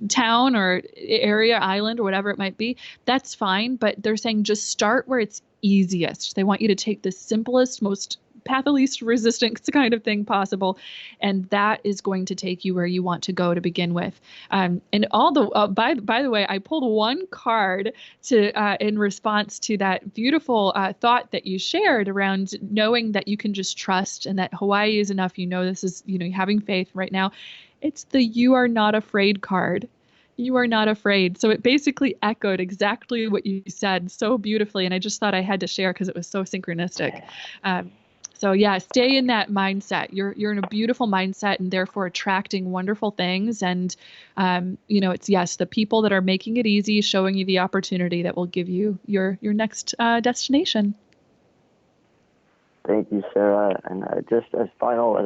town or area, island, or whatever it might be, that's fine. But they're saying just start where it's easiest. They want you to take the simplest, most path of least resistance kind of thing possible, and that is going to take you where you want to go to begin with. And all the by the way, I pulled one card to in response to that beautiful thought that you shared around knowing that you can just trust and that Hawaii is enough. This is having faith right now. It's the "You Are Not Afraid" card. You are not afraid. So it basically echoed exactly what you said so beautifully. And I just thought I had to share because it was so synchronistic. So yeah, stay in that mindset. You're in a beautiful mindset and therefore attracting wonderful things. And, it's the people that are making it easy, showing you the opportunity that will give you your next destination. Thank you, Sarah. And just as a final, I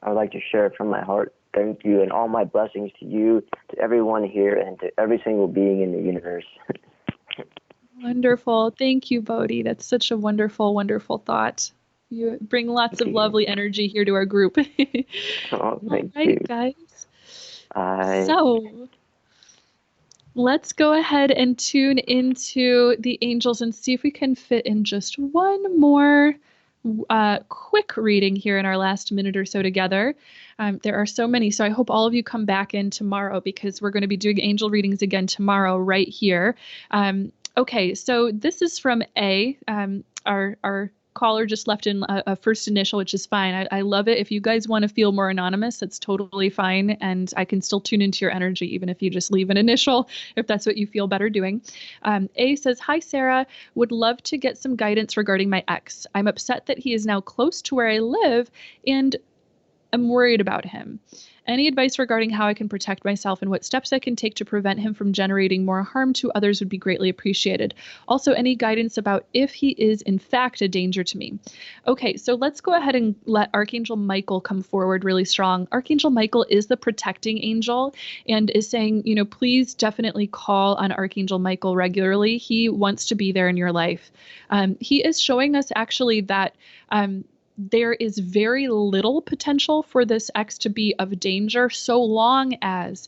would like to share from my heart. Thank you, and all my blessings to you, to everyone here, and to every single being in the universe. Wonderful. Thank you, Bodhi. That's such a wonderful, wonderful thought. You bring lots of lovely energy here to our group. Oh, thank All right, you. guys. So let's go ahead and tune into the angels and see if we can fit in just one more quick reading here in our last minute or so together. There are so many, so I hope all of you come back in tomorrow because we're going to be doing angel readings again tomorrow right here. Okay, so this is from A. Our caller just left in a first initial, which is fine. I love it. If you guys want to feel more anonymous, that's totally fine. And I can still tune into your energy, even if you just leave an initial, if that's what you feel better doing. A says, "Hi, Sarah. Would love to get some guidance regarding my ex. I'm upset that he is now close to where I live and I'm worried about him. Any advice regarding how I can protect myself and what steps I can take to prevent him from generating more harm to others would be greatly appreciated. Also, any guidance about if he is in fact a danger to me." Okay, so let's go ahead and let Archangel Michael come forward really strong. Archangel Michael is the protecting angel and is saying, please definitely call on Archangel Michael regularly. He wants to be there in your life. He is showing us actually that there is very little potential for this ex to be of danger so long as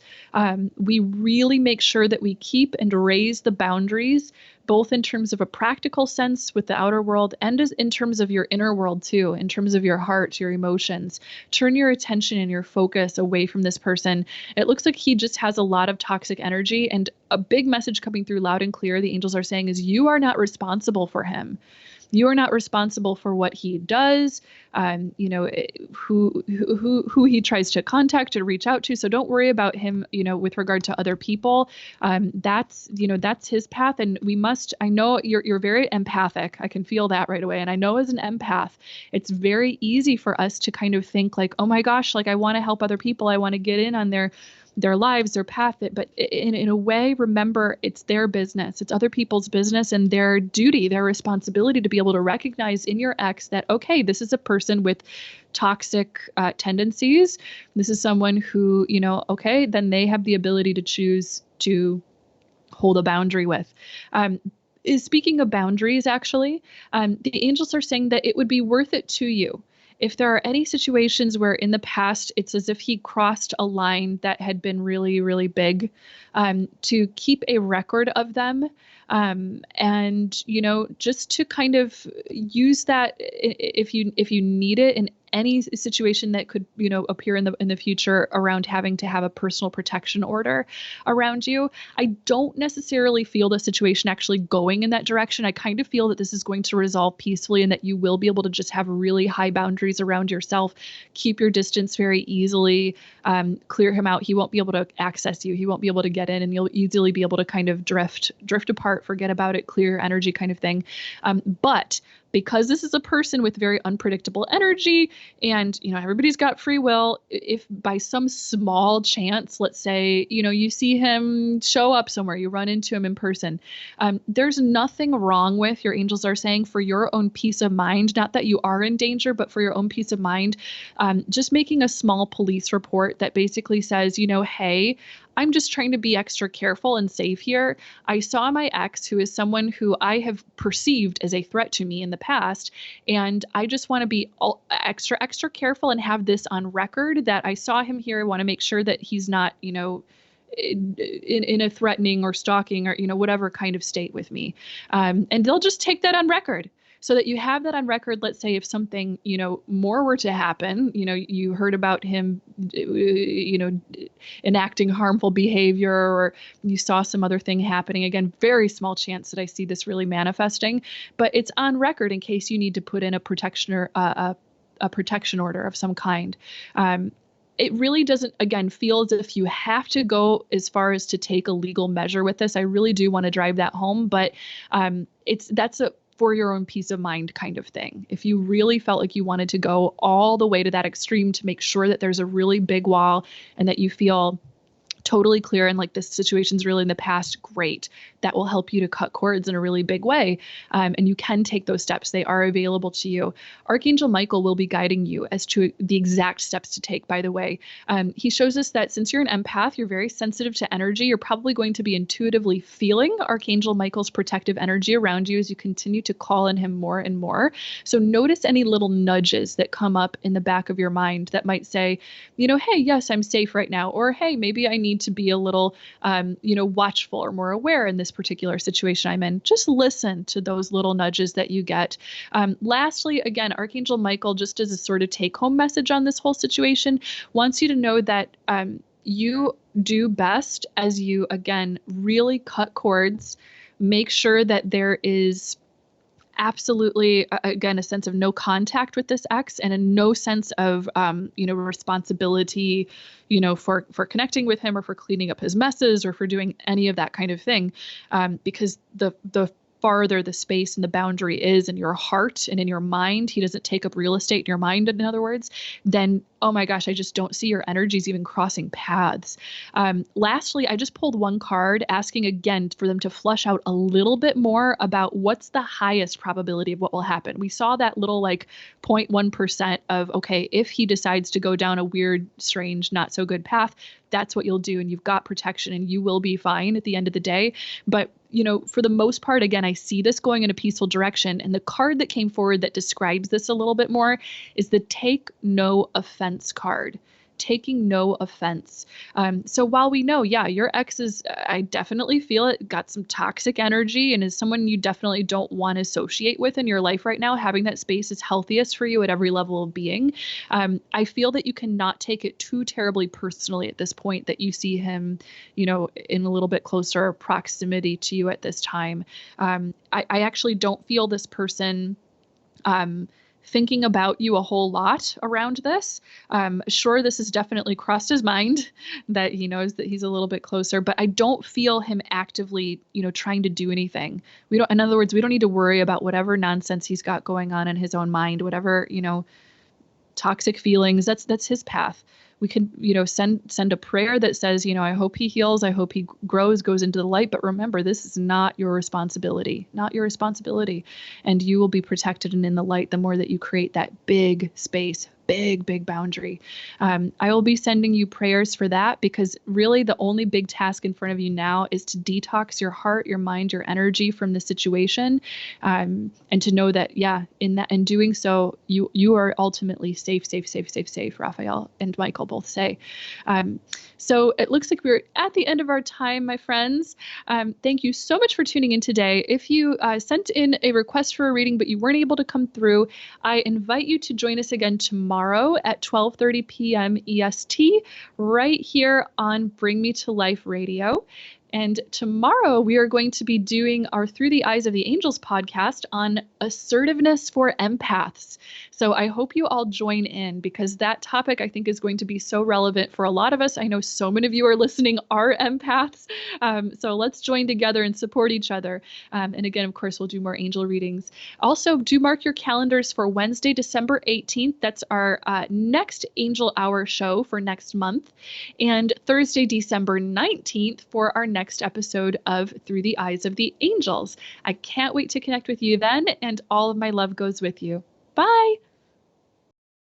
we really make sure that we keep and raise the boundaries, both in terms of a practical sense with the outer world and as in terms of your inner world too, in terms of your heart, your emotions. Turn your attention and your focus away from this person. It looks like he just has a lot of toxic energy, and a big message coming through loud and clear, the angels are saying, is you are not responsible for him. You are not responsible for what he does, who he tries to contact or reach out to. So don't worry about him, with regard to other people. That's his path. And I know you're very empathic. I can feel that right away. And I know as an empath, it's very easy for us to kind of think like, oh my gosh, like I want to help other people. I want to get in on their their lives, their path. But in a way, remember, it's their business. It's other people's business and their duty, their responsibility to be able to recognize in your ex that, okay, this is a person with toxic tendencies. This is someone who, okay, then they have the ability to choose to hold a boundary with. Speaking of boundaries, actually, the angels are saying that it would be worth it to you if there are any situations where in the past it's as if he crossed a line that had been really, really big, to keep a record of them. And, just to kind of use that if you need it in any situation that could, appear in the future around having to have a personal protection order around you. I don't necessarily feel the situation actually going in that direction. I kind of feel that this is going to resolve peacefully and that you will be able to just have really high boundaries around yourself, keep your distance very easily, clear him out. He won't be able to access you. He won't be able to get in, and you'll easily be able to kind of drift apart, forget about it, clear energy kind of thing. But because this is a person with very unpredictable energy and, everybody's got free will, if by some small chance, let's say, you see him show up somewhere, you run into him in person, there's nothing wrong with, your angels are saying, for your own peace of mind, not that you are in danger, but for your own peace of mind, just making a small police report that basically says, hey, I'm just trying to be extra careful and safe here. I saw my ex, who is someone who I have perceived as a threat to me in the past, and I just want to be extra careful and have this on record that I saw him here. I want to make sure that he's not, in a threatening or stalking or, whatever kind of state with me. And they'll just take that on record, so that you have that on record. Let's say if something, more were to happen, you heard about him, enacting harmful behavior, or you saw some other thing happening. Again, very small chance that I see this really manifesting, but it's on record in case you need to put in a protection or a protection order of some kind. It really doesn't, again, feel as if you have to go as far as to take a legal measure with this. I really do want to drive that home, but that's a for your own peace of mind kind of thing. If you really felt like you wanted to go all the way to that extreme to make sure that there's a really big wall and that you feel totally clear and like this situation's really in the past, great. That will help you to cut cords in a really big way. And you can take those steps. They are available to you. Archangel Michael will be guiding you as to the exact steps to take, by the way. He shows us that since you're an empath, you're very sensitive to energy. You're probably going to be intuitively feeling Archangel Michael's protective energy around you as you continue to call on him more and more. So notice any little nudges that come up in the back of your mind that might say, hey, yes, I'm safe right now. Or, hey, maybe I need to be a little, watchful or more aware in this particular situation I'm in. Just listen to those little nudges that you get. Lastly, again, Archangel Michael, just as a sort of take-home message on this whole situation, wants you to know that you do best as you, again, really cut cords, make sure that there is absolutely, again, a sense of no contact with this ex and a no sense of, responsibility, for connecting with him or for cleaning up his messes or for doing any of that kind of thing. Because the farther the space and the boundary is in your heart and in your mind, he doesn't take up real estate in your mind, in other words, then, oh my gosh, I just don't see your energies even crossing paths. Lastly, I just pulled one card asking again for them to flesh out a little bit more about what's the highest probability of what will happen. We saw that little 0.1% of, okay, if he decides to go down a weird, strange, not so good path, that's what you'll do. And you've got protection and you will be fine at the end of the day. But for the most part, again, I see this going in a peaceful direction. And the card that came forward that describes this a little bit more is the Take No Offense card. Taking no offense. So while we know, your ex is, I definitely feel it, got some toxic energy and is someone you definitely don't want to associate with in your life right now, having that space is healthiest for you at every level of being. I feel that you cannot take it too terribly personally at this point that you see him, in a little bit closer proximity to you at this time. I actually don't feel this person thinking about you a whole lot around this. Sure, this has definitely crossed his mind that he knows that he's a little bit closer, but I don't feel him actively, trying to do anything. In other words, we don't need to worry about whatever nonsense he's got going on in his own mind, whatever, toxic feelings. That's his path. We can, send a prayer that says, I hope he heals. I hope he grows, goes into the light. But remember, this is not your responsibility, not your responsibility. And you will be protected and in the light the more that you create that big space, big boundary. I will be sending you prayers for that, because really the only big task in front of you now is to detox your heart, your mind, your energy from the situation, and to know that, in doing so, you are ultimately safe. Raphael and Michael both say. So it looks like we're at the end of our time, my friends. Thank you so much for tuning in today. If you sent in a request for a reading but you weren't able to come through, I invite you to join us again tomorrow at 12:30 p.m. EST right here on Bring Me to Life Radio. And tomorrow we are going to be doing our Through the Eyes of the Angels podcast on assertiveness for empaths. So I hope you all join in, because that topic I think is going to be so relevant for a lot of us. I know so many of you are listening are empaths. So let's join together and support each other. And again, of course, we'll do more angel readings. Also, do mark your calendars for Wednesday, December 18th. That's our next Angel Hour show for next month. And Thursday, December 19th for our next episode of Through the Eyes of the Angels. I can't wait to connect with you then, and all of my love goes with you. Bye.